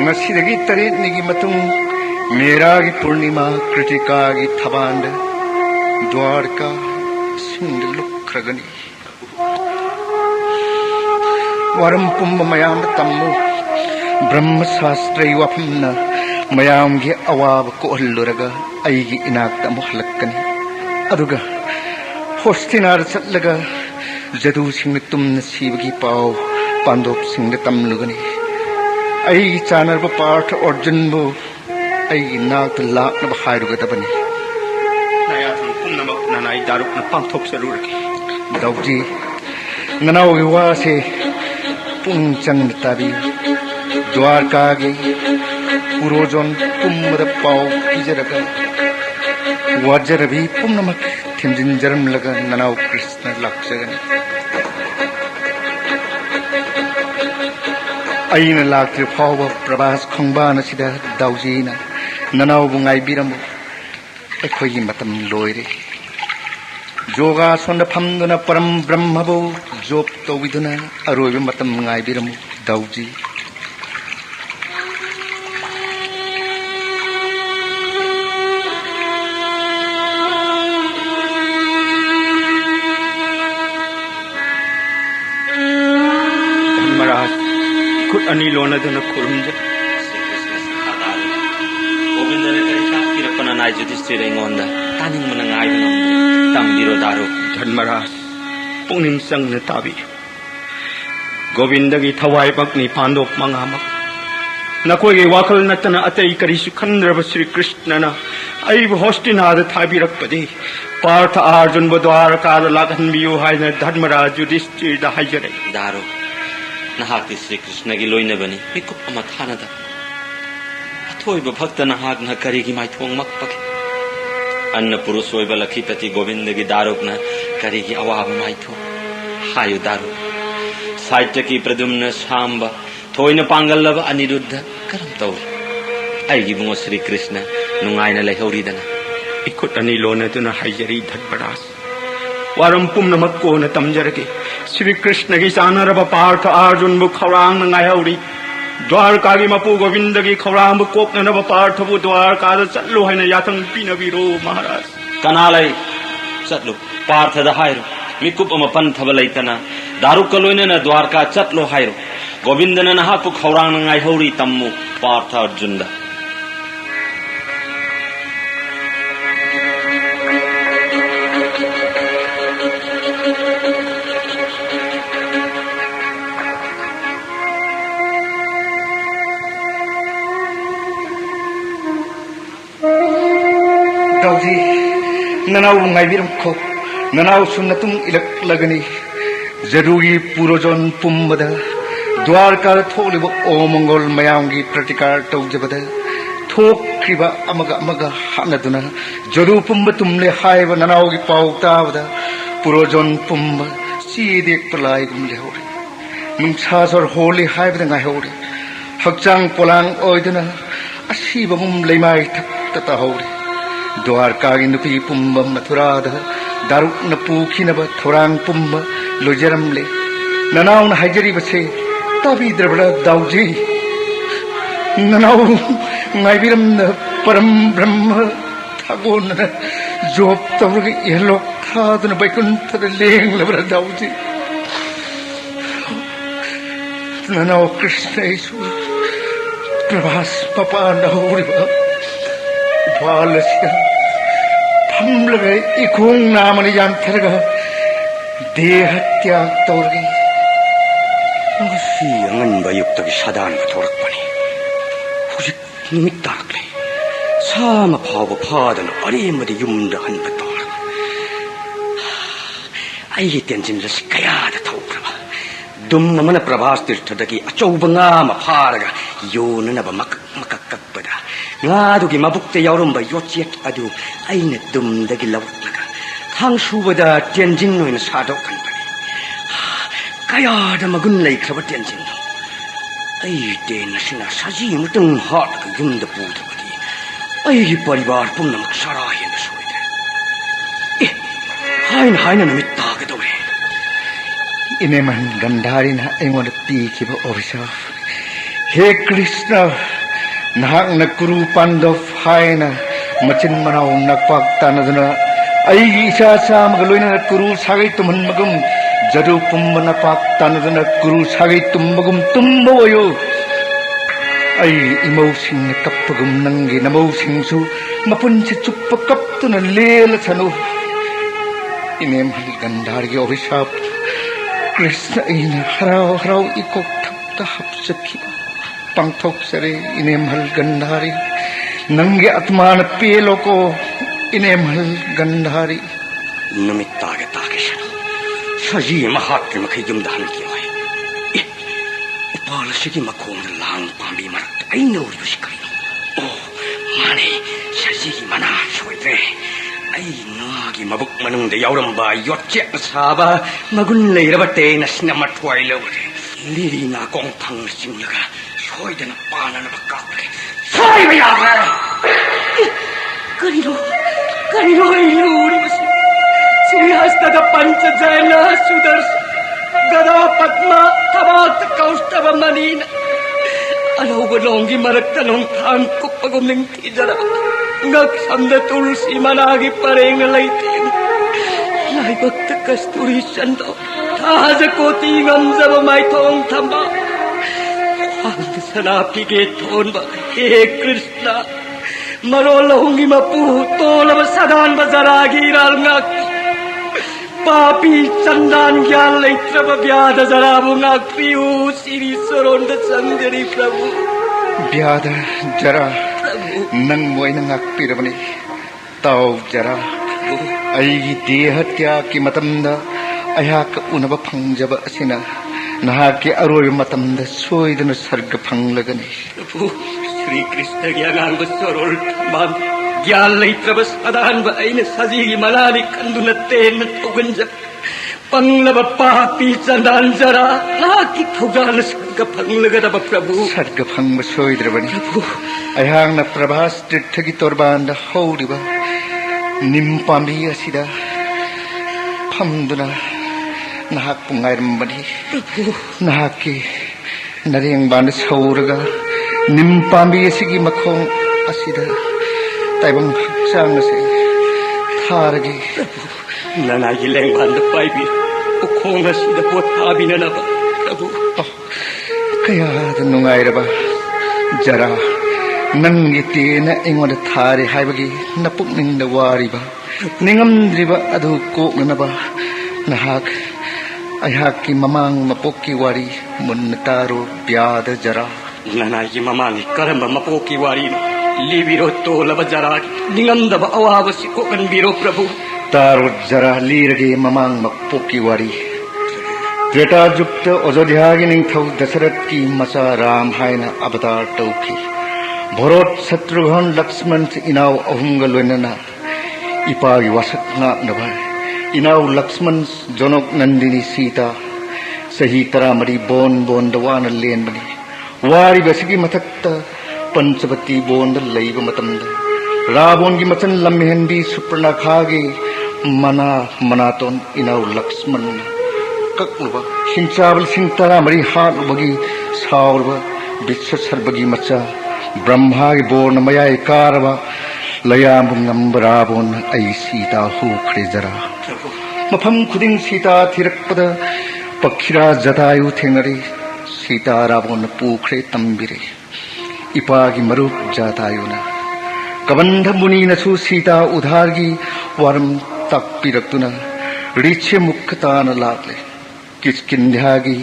ngasiदगी तरेतनिगी मतुंग मेरागी पूर्णिमा कृतिकागी थबांड द्वारका सिंग लुखरगनी वारम पुंब मयाम तम्मु ब्रह्म शास्त्रै वफमना मयामगी अवाब को हल्लुरगा अइगी इनाक्ता अमु हलक्कनी अदुगा होस्तिनार चटलगा जदु सिंग तुमना सीबगी पाव पांडव सिंग तमलुगनी अइगी चानरब पार्थ अर्जुनबु अइगी नाक्ता लाकनब हायरुगदबनी नायाथन पुनमक ननाई दारुकना पांथोक सरुरगी दाउजी ननावगी वासे पुंग चंग ताबी द्वारकागी पुरोजन पुम्मद पाव पिजरगा वाजरबी पुनमक थिमजिनजरम लगा ननाव कृष्ण लाक्सगनी अइन लाक्त्र फाव प्रभास खंबान सिदा दाउजीना ननाव बुंगाई बिरमु अखोगी मतम लोइरे जोगा सोंद फमदुना परम ब्रह्मबु जोप तौबिदुना अरोइब मतम गाई बिरमु दाउजी महाराज खुद अनी लोनदुना खुरुमजे गोविंदने करिता किरपना नाय जुधिष्ठिर एंगोंदा तानिंग मन गाई बन तंबिरो दारो धर्मराज पुनिंग संग ताबी गोविंदगी थवाई पकनी पांडव मंगामक नकोई वाखल नतना अतई करिसु खंद्रब श्री कृष्णना अइब होस्टिनाद थाबिरकपदि पार्थ अर्जुन द्वारका लागहनबियो हायन धर्मराज युधिष्ठिर दा हायजरे दारो नहाक श्री कृष्ण की लोइनबनी मिकुप अमा थानदा अथोइब भक्त नहाक न करिगी माइथोंग मकपके अन्न पुरुष ओइब लखीपति गोविंद की दारुकना करिगी अवाब माइथो हायु दारु साहित्य की प्रदुम्न सांब थोइन पांगल्लब अनिरुद्ध करम तौर अइगी बुंगो श्री कृष्ण नुंगाइना लेहौरीदना इकुट अनि लोनदुना हायजरी धर्मराज वारम पुम्नमक कोन तमजरगे श्री कृष्ण की चानरब पार्थ अर्जुन बु खौरांग नायौरी द्वारका की मपु गोविंद की खौरांग कोकनब पार्थ बु द्वारका चलो है याथंग पीनबीरो महाराज कनालै चलो पार्थ द हायरो मिकुप अम पंथब लैतना दारुक लोइनन द्वारका चलो हायरो गोविंदन नहापु खौरांग नायौरी तम्मु पार्थ अर्जुन द दाउजी ननाव गाइबिरम खो ननाव सुनतुम इलक लगनी जरूरी पुरोजन पुम्बद द्वारका थोलिब ओ मंगल मयामगी प्रतिकार तौजबद थोक्रिबा अमगा हानदुना जरू पुम्ब तुमले हायब ननावगी पाव ताबद पुरोजन पुम्ब सीदेक पलाई गुमले होरे नुंसासर होली हायबद गायहोरे हक्चांग पोलांग ओइदुना असीबगुम लेमाय थक्तता होरे द्वारका की नुपी पुंब मथुराद दारुक न पूखिनब थोरांग पुंब लोजरमले ननाव न हायजरीबसे ताबीद्रबड़ दाउजी ननाव गाइबिरम परम ब्रह्म थागोन जोप तौरग यलोक थादन बैकुंठद लेंगलब्र दाउजी ननाव कृष्णेशु प्रभास पपान हौरिब बालस्य फमलगे इखोंग नामनि यांथरगा देह त्याग तौरगी सी अंगनबा युक्तगी सदान थोरकपनि हुजिक निमित ताकले साम फाव फादन अरेमदि युमद हनब तौर आई टेंशन रस कयाद थौक्रबा दुम मन प्रभास तीर्थदगी अचौबंगा म फारगा योननब मक ककपदा ꯉꯥꯗꯨꯒꯤ ꯃꯕꯨꯛꯇ ꯌꯥꯎꯔꯝꯕ ꯌꯣꯠꯆꯦꯛ ꯑꯗꯨ ꯑꯩꯅ ꯗꯨꯝꯗꯒꯤ ꯂꯧꯔꯛꯂꯒ ꯊꯥꯡ ꯁꯨꯕꯗ ꯇꯦꯟꯖꯤꯡ ꯑꯣꯏꯅ ꯁꯥꯗꯣꯛꯍꯟꯕꯅꯤ ꯀꯌꯥꯗ ꯃꯒꯨꯟ ꯂꯩꯈ꯭ꯔꯕ ꯇꯦꯟꯖꯤꯡꯅꯣ ꯑꯩ ꯇꯦꯟ ꯑꯁꯤꯅ ꯁꯖꯤ ꯑꯃꯇꯪ ꯍꯥꯠꯂꯒ ꯌꯨꯝꯗ ꯄꯨꯗ꯭ꯔꯕꯗꯤ ꯑꯩꯒꯤ ꯄꯔꯤꯕꯥꯔ ꯄꯨꯝꯅꯃꯛ ꯆꯔꯥ ꯍꯦꯟꯕ ꯁꯣꯏꯗ꯭ꯔꯦ हाइन हाइन नमित तागदौरे इनेमन गंधारिना ऐंगोंद पीखिबा अभिशाप हे कृष्ण नहाकन कुरु पांडव हायना मचिन मनाव नकपाक तानदुना अईगी इसा सामग लोइना कुरु सागै तुमनमगुम जरु पुंब नकपाक तानदुना कुरु सागै तुमबगुम तुंबोयो अई इमौसिंग कप्पगुम नंगी नमौसिंगसु मपुनसे चुप्प कप्तुना लेलछनु इनेम गंधारी अभिशाप कृष्ण इन हराव हराव इकोक थप्ता हपसखी पांगथोकसरे इनेम गंधारी नंगे आत्मान पेलोको इनेम गंधारी नमित तागे तागे शनो सजी महात के मखे युम दहन की होय उपाल सिगी मखोंग लांग पांबी मरत आई नोर बुशकरी ओ माने सजी मना सोइद्रे आई नागी मबुक मनुंग दे यावरंबा योचे साबा मगुन लेरबा तेना सिना मथ्वाई लवरे लिरी ना कोंग थंग सिंगलगा सोइदना पानना बकाके सोइबा याबा करिनो इलूरी बस श्रीहस्तद पंचजयना सुदर्श गदा पद्मा तवात कौस्तव मनीन अनौब लोंगी मरक्त नोंग थांग कुप्पगुम निंग जरा ngak samda tulsi managi pareng laitin lai bakta kasturi sando taja koti ngamjaba mai thong thamba hang sanapi ge thon ba he krishna maro lahungi mapu tolaba sadan bazaragi ral ngak papi chandan gyan laitraba vyada jarabu ngak priu siri soronda sangari prabhu vyada jara नंग Moin ngakpirabani taw jara aigi dehatya ki matamda ayak unaba phangjaba asina naha ki aroi matamda soidana sarga phanglagani Shri Krishna ज्ञान बसरोल मान ज्ञान लैत्रब सदान ब आइन सजी मनाली कंदुन तेन थोगंज पंगलब पापी चंदान जरा लाकी थोगान सर्ग फंगलगदब प्रभु सर्ग फंग सोइद्रबनी अयहांग न प्रभास तिर्थगी तोरबांद हौरिबा निम पांबी असिदा फमदुना नाहक पुंगाइरमबनी नाहकी नरेंग बांद सौरगा निम पांबी असिगी मखोंग असिदा ताइबंग हक्चांगसे थारगी ननागी लेंग बांद पाइबी उखोंग असिदा पोथाबिननबा प्रभु कयाद नुंगाइरबा जरा नंगी तेना इंगोंद थारे हाइबगी नपुकनिंग वारिबा निंगमद्रिबा अदु कोकनबा नहाक अयहाकी ममांग मपोकी वारी मुन्नतारो ब्याद जरा ननागी ममांग करम मपोकी वारी लिबिरो तोलब जरा निंगमदब अवाबसी कोकनबिरो प्रभु तारो जरा लीरगे ममांग मपोकी वारी त्रेता जुक्त अयोध्या की निंगथौ दशरथ की मचा राम हायना अवतार तौखी भरत शत्रुघ्न लक्ष्मण इनाव अहुंग लोइनना इपागी वासक नाकनबा इनाव लक्ष्मण जनक नंदिनी सीता सही तरामरी बोन बोन दवान लेनबनी वारी बसगी मथक्ता पंचवती बोन लैब मतमद रावण की मचन लम्हेंदी सुपर्णखागे मना मनातोन इनाव लक्ष्मण कक्लुबा सिंचावल सिंतरा मरी हालुबगी सावरबा विश्व सर्वगी मचा ब्रह्मा की बोर्न मयाय कारबा लयाम ngambराबोन आई सीता हुखरे जरा मफम खुदिंग सीता थिरकपद पखिरा जटायु थेंगरे सीता रावण पुखरे तंबिरे इपागी मरुप जटायुना कबंध मुनि नसु सीता उधारगी वरम तकपिरक्तुना रिचे मुक्तान लाले किसकिंध्यागी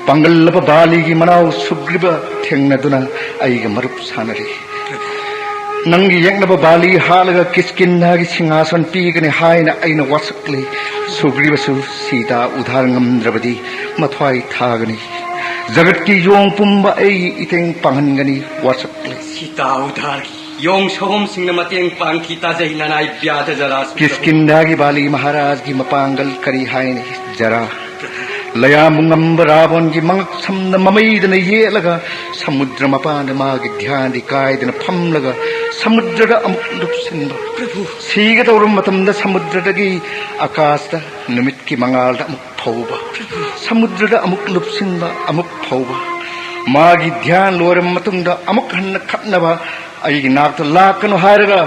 पंगल्लप बालीगी मनाव सुग्रीब थेंगनदुना आइगा मरुप सानरे नंगी यंगनब बाली हालगा किसकिंध्यागी सिंहासन पीगने हायना आइना वासकले सुग्रीबसु सीता उधार ngमद्रबदी मथ्वाई थागनी जगत की योंग पुंबा आई इतेंग पांगनगनी वासकले सीता उधार ꯌꯣꯡ ꯁꯍꯣꯝꯁꯤꯡꯅ ꯃꯇꯦꯡ ꯄꯥꯡꯈꯤ ꯇꯥꯖꯩ ꯅꯅꯥꯏ ꯕ꯭ꯌꯥꯗ ꯖꯔꯥ किसकिंदा की बाली महाराज की मपांगल करी हाय ने जरा लयामुंगम रावण की मंगक समद ममईदन ये लगा समुद्र मपान मागी ध्यान दी कायदन फम लगा समुद्र अमुक लुप्सिन प्रभु सीगत और मतम समुद्र की आकाश निमित की मंगाल अमुक फौबा समुद्र अमुक लुप्सिन अमुक फौबा मागी ध्यान लोरम मतुंग अमुक हन्न खपनबा अयगी नाक लाकनो हायरगा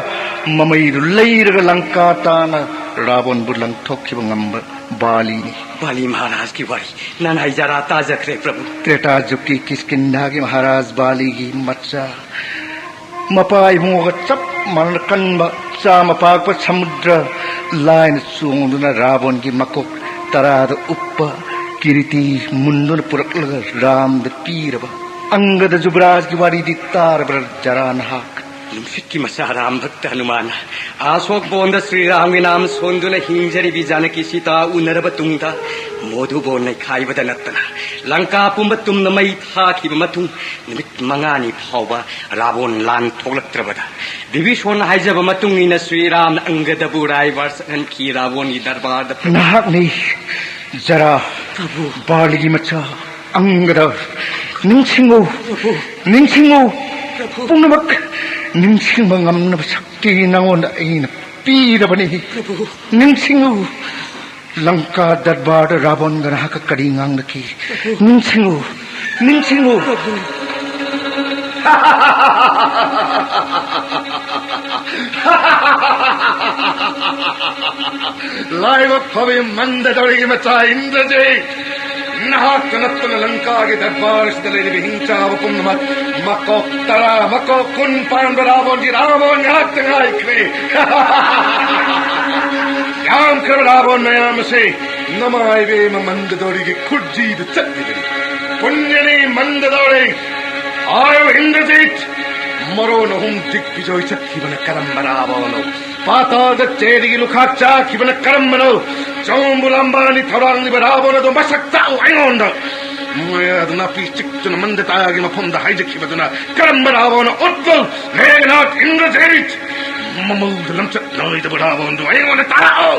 ममईदु लैरगा लंका ताना रावण बु लंथोखिब ngamba बालीनी बाली महाराज की वारी ननाई जरा ताजखरे प्रभु त्रेता युग की किसकिंधा की महाराज बाली की मच्चा मपा इमुग चप मन कन्बा चा मपाक पर समुद्र लाइन सुंगदुना रावण की मकोक तराद उप्प किरीति मुंदुन पुरकलग राम द पीरबा अंगद जुबराज की वारी दी तार बर जरा नहाक नुमसित की मसा राम भक्त हनुमान आशोक बोंद श्री राम के नाम सोंदुन हिंजरी भी जानकी सीता उनरब तुंगदा मोधु बोन नै खाइबद नत्तना लंका पुंब तुम नमई थाखिब मथुं निमित मंगानी फावबा रावण लान थोलक्त्रबदा विभीषण हाइजब मथुंगिना श्री राम अंगद बुराई वर्षन की रावण की दरबार नहाक नहीं जरा प्रभु बाली मच्चा अंगद निंसिंगो निंसिंगो पुनमक निंसिंग ngam शक्ति नंगोन अइन पीरबनी निंसिंगो लंका दरबार रावण गना का कड़ी ngang की निंसिंगो निंसिंगो लाइव फवे मंद दौड़ी मचा इंद्रजीत नहाकनत्तन लंका के दरबार से दले हिंसा वपुन मको तरा मको कुन पांड रावण की रावण हाथ तंगाई करे याम कर रावण नयाम से नमाय वे मंद दौड़ी की खुर्जी द चट्टी पुण्यनी मंद दौड़े आयो इंद्रजीत मरो नहुम दिग्विजय चक्की बन करम रावण पाताल द चेरी लुखाचा की बन करम बनो चौंबुलंबानी थोरांग रावण दो मसक्ता आयोंड मोयद नापी चिक्तन मंद तागी मफुंद हाइजकी बदना करम रावण उद्वल मेघनाथ इंद्रजीत ममुद लमचत नोइद रावण दो आयोंड ताओ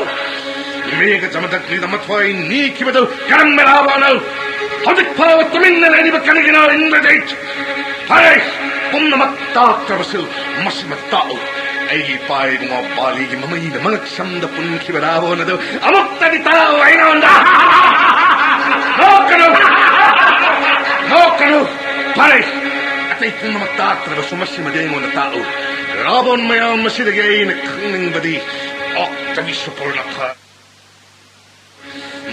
मेघ जमदक निद मथवाई नी की बदो करम रावण हदिक पाव तुमिन लेनी बकनगिना इंद्रजीत हाय पुन्न मत्ता करबसु मसमत्ताओ ऐगी पाई गुमा बाली की ममई द मनक शब्द पुन की रावण दो अमुक्त दिताओ आयोंड नो करो पाई अतई पुन्न मत्ता करबसु मसमदेमो ताओ रावण मया मसिदगे इन खंग बदी ओक्तवि सुपुर्णथा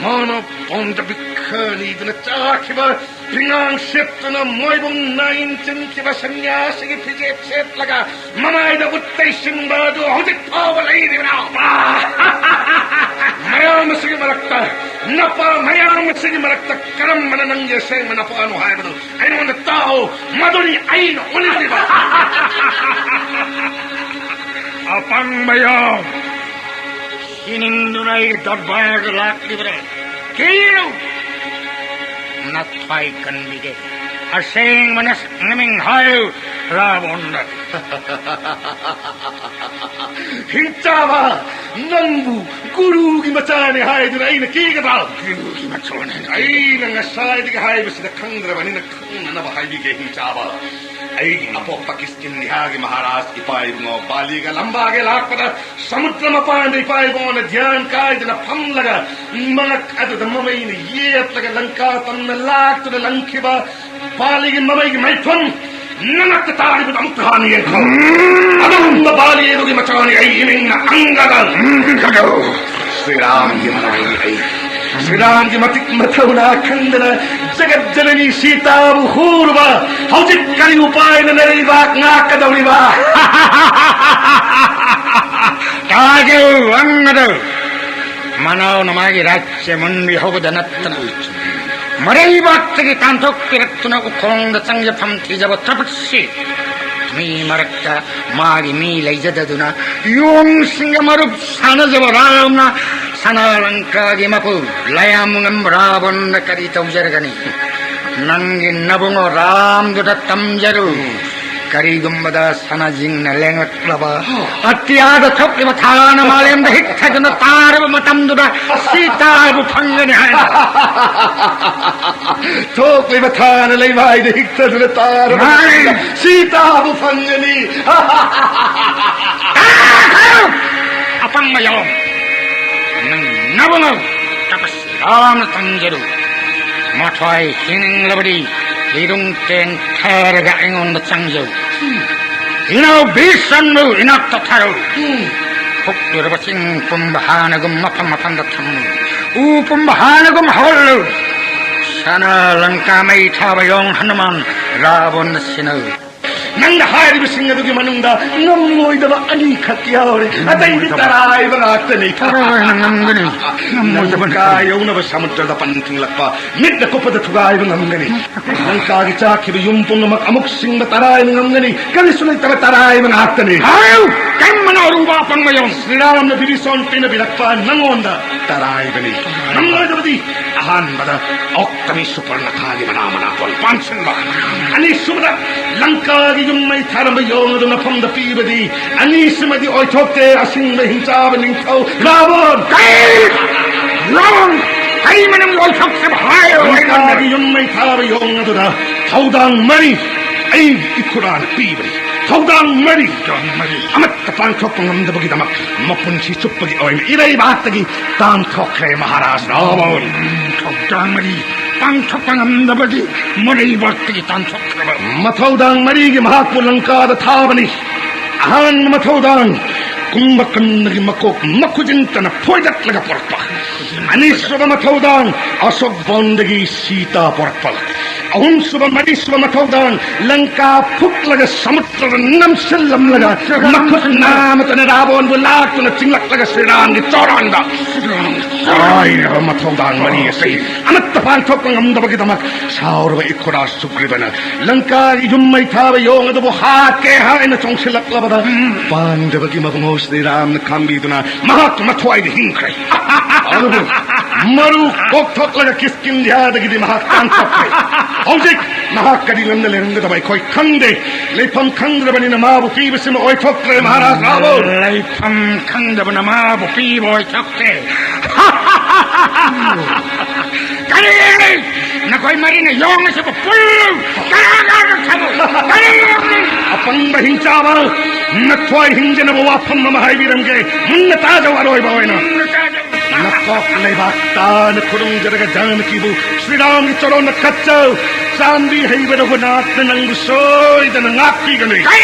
मानो पोंद बिखनी दन चाखिबा पिंगांग सेतन मोइबुंग नाइन चिंकिबा सन्यासी की फिजे सेत लगा मनाई द उत्तै सिंबा दो हदिक पावलै दिना मयाम सिगी मरक्ता नपा मयाम सिगी मरक्ता करम मन नंगे से मनपा नु हाय बदो आइनो न ताओ मदुरी आइनो ओली दिबा अपंग मयाम Inindunay dabar lak libre. Kilo not fight can be get. A saying manas naming hayo Ravon. Hinchava Nambu Guru ki machane haid rain kigaba Guru ki machone. ai nang asai di hai bas da khandra bani na khun na bahai di ke hinchava ai apo pakistan nihagi maharaj ki pai ngo bali ga lamba ge lak pada samudra ma pandi pai bon dhyan kai na pham laga manak adu da mamai ni yet laga lanka tan lak to lankiba bali ge mamai ge mai thon nanak taari bu amthani ye kho adum bali ye gi machani ai ning angada Sri Ram ki manai ai Sri Ram ki matik mathuna khandana jagat janani Sita buhurba haujit kari upay na nariba ngak kadawliba Tagu angado. Manaw namagi ratse mundi hobudanatana. Maray baktagi tantok kiratuna ukong da sangya pamtijaba tapatsi. Mi marakka magi mi laijadaduna yung singa marup sana jabaramna sana langkagi mapu layamungam Ravon na kari taujargani. Nangi nabungo ram duda tamjaru ꯀꯔꯤꯒꯨꯝꯕꯗ ꯁꯅꯥꯖꯤꯡꯅ ꯂꯦꯡꯂꯛꯂꯕ ꯑꯇꯤꯌꯥꯗ ꯊꯣꯛꯂꯤꯕ ꯊꯥꯅ ꯃꯥꯂꯦꯝꯗ ꯍꯤꯛꯊꯗꯨꯅ ꯇꯥꯔꯕ ꯃꯇꯝꯗꯨꯗ ꯁꯤꯇꯥꯕꯨ ꯐꯪꯒꯅꯤ ꯍꯥꯏꯅ ꯊꯣꯛꯂꯤꯕ ꯊꯥꯅ ꯂꯩꯃꯥꯏꯗ ꯍꯤꯛꯊꯗꯨꯅ ꯇꯥꯔꯕ ꯁꯤꯇꯥꯕꯨ ꯐꯪꯒꯅꯤ ꯑꯄꯪꯕ ꯌꯥꯎ ꯅꯪ ꯅꯕꯨꯡꯉꯣ ꯇꯄꯁ ꯌꯥꯝꯅ ꯇꯟꯖꯔꯨ ꯃꯊ꯭ꯋꯥꯏ ꯍꯤꯡꯂꯕꯗꯤ ꯂꯤꯔꯨꯡ ꯇꯦꯟ ꯊꯥꯔꯒ ꯑꯩꯉꯣꯟꯗ ꯆꯪꯖꯧ 이나우 비싼무 이낙도 타요 북유럽 싱품바 하나금 마판마판다 탐무 우품바 하나금 헐루 사나랑 까마이 타바용 하나만 라본 시너 nang hari bising adugi manungda ngamoy daba ani khatyawre atay di taray bangatani ngamgani ngamoy daba kayaw na ba samudra da panting lakpa mit na ko pada tugay ngamgani nang kagi chaki bi yumpong na amok sing na taray ngamgani kali sunay taray bangatani ayo kamana ruba pangmayong Sriram na dirison pinabinakpa nangonda taray bani ngamoy daba di ahan bada oktami super na kagi manamana pon pansin ba ani subada langka yung may tarang yung na pamda pibadi anisima di oitote asing may hinsaban ng tao Rabon! Rabon! Kayo man ang oitok sa bahay Langka yung may tarang yung na taudang mani ay ikuran pibadi taudang mani amat tapang tok pangamda bagi damak mapunsi supagi oim iray batagi tang tok kay maharas Rabon taudang mani Tangtok pangamda bagi Muray batagi tangtok kraba Matawdang marigi mahakpo langkada tabani ahan matawdang kung makanagi makok makujinta na pwede talaga porpa anis ba matawdang asok bondagi sita porpa ahun suba manis ba matawdang langka puklaga samutra namsilam laga makut namat na rabon bulak na tinglak laga siran di toranda ay matawdang marigi amat tapang tok ng amda bagi damak saur ba ikura sukribana langka ijumay tabi yung adobo hake hain na chong silak labada pan da bagi mabungos ni ram na kambi duna mahak matway di hingkray ano ba maru koktok laga kiskin diya dagi di mahak tangkok kay hojik mahak kadilang na lerang dabay koy kangde lepam kangda ba ni na mabu pibasim oy tokre maharas rabo lepam kangda ba na mabu piboy tokre Kali nakoy marina yung sa pupul karaga kamo kali apang bahing chabar natway hinja na bawapam mamahay biramge munna taja waroy bawoy na nakok lebakta na kurung jaraga jan kibu Sri Ram ki charon na kachaw sandi hay bada hunat na nang gusoy da nangaki gani kali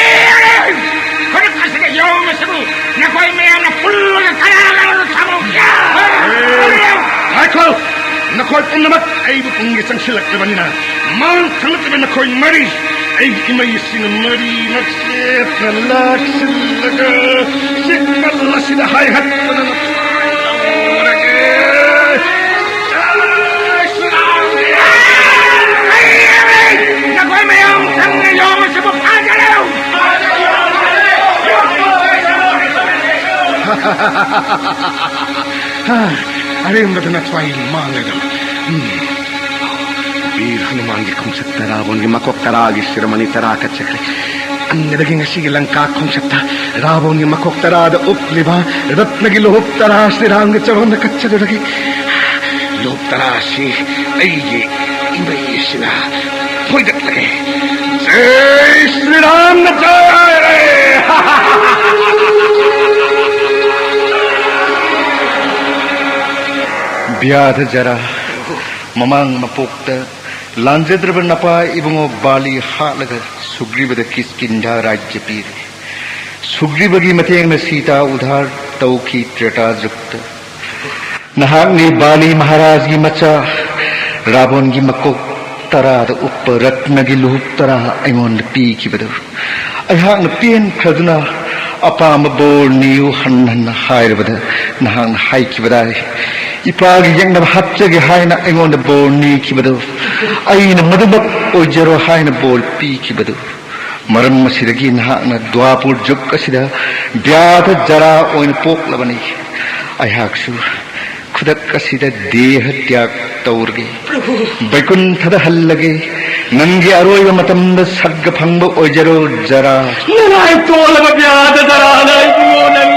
kaya kasi ka yung sa bu nakoy mayam na pul karaga kamo Michael nakoy pong namat ay bupong isang silak na banina man kalat na nakoy mari ay imay sinamari nagsit na laksilaga sikal na sinahay hat na nakoy mayam sang yung sa bu pagalaw Arim na natway mangadam Bir Hanuman gi konsep tarabon gi makok taragi siramani tarakat sakre Ang naging asige langka konsep ta rabon gi makok tarada upliba ratna gi lohop taras tirang gi charon na katsa lagi lohop tarasi ay gi imay sila pwede lagi Jai Sri Ram na jai Biyad jara mamang mapukta lanjedraba napa ibungo bali halaga sugriba kiskinda rajya pir sugriba gi mateng na sita udhar tauki trata jukta nahak ni bali maharaj gi macha rabon gi makok tara da upparatna gi luhup tara aingon pi ki badu ai hak na pien khadna apa ma bol niu han hairabada nahang hai ki badai ipagi yang na hapcha gi haina aingon da bol ni ki badu ai na madubak ojero haina bol pi ki badu maram masidagi nahak na dwapur juk asida byad jara oin pok labani ai hak su khudak asida deh tyak taurge baikun thada hallage नंगी अरोइब मतमद सर्ग फंग ओजरो जरा नराय तोल बब्याद जरा ना इबुंगो नंग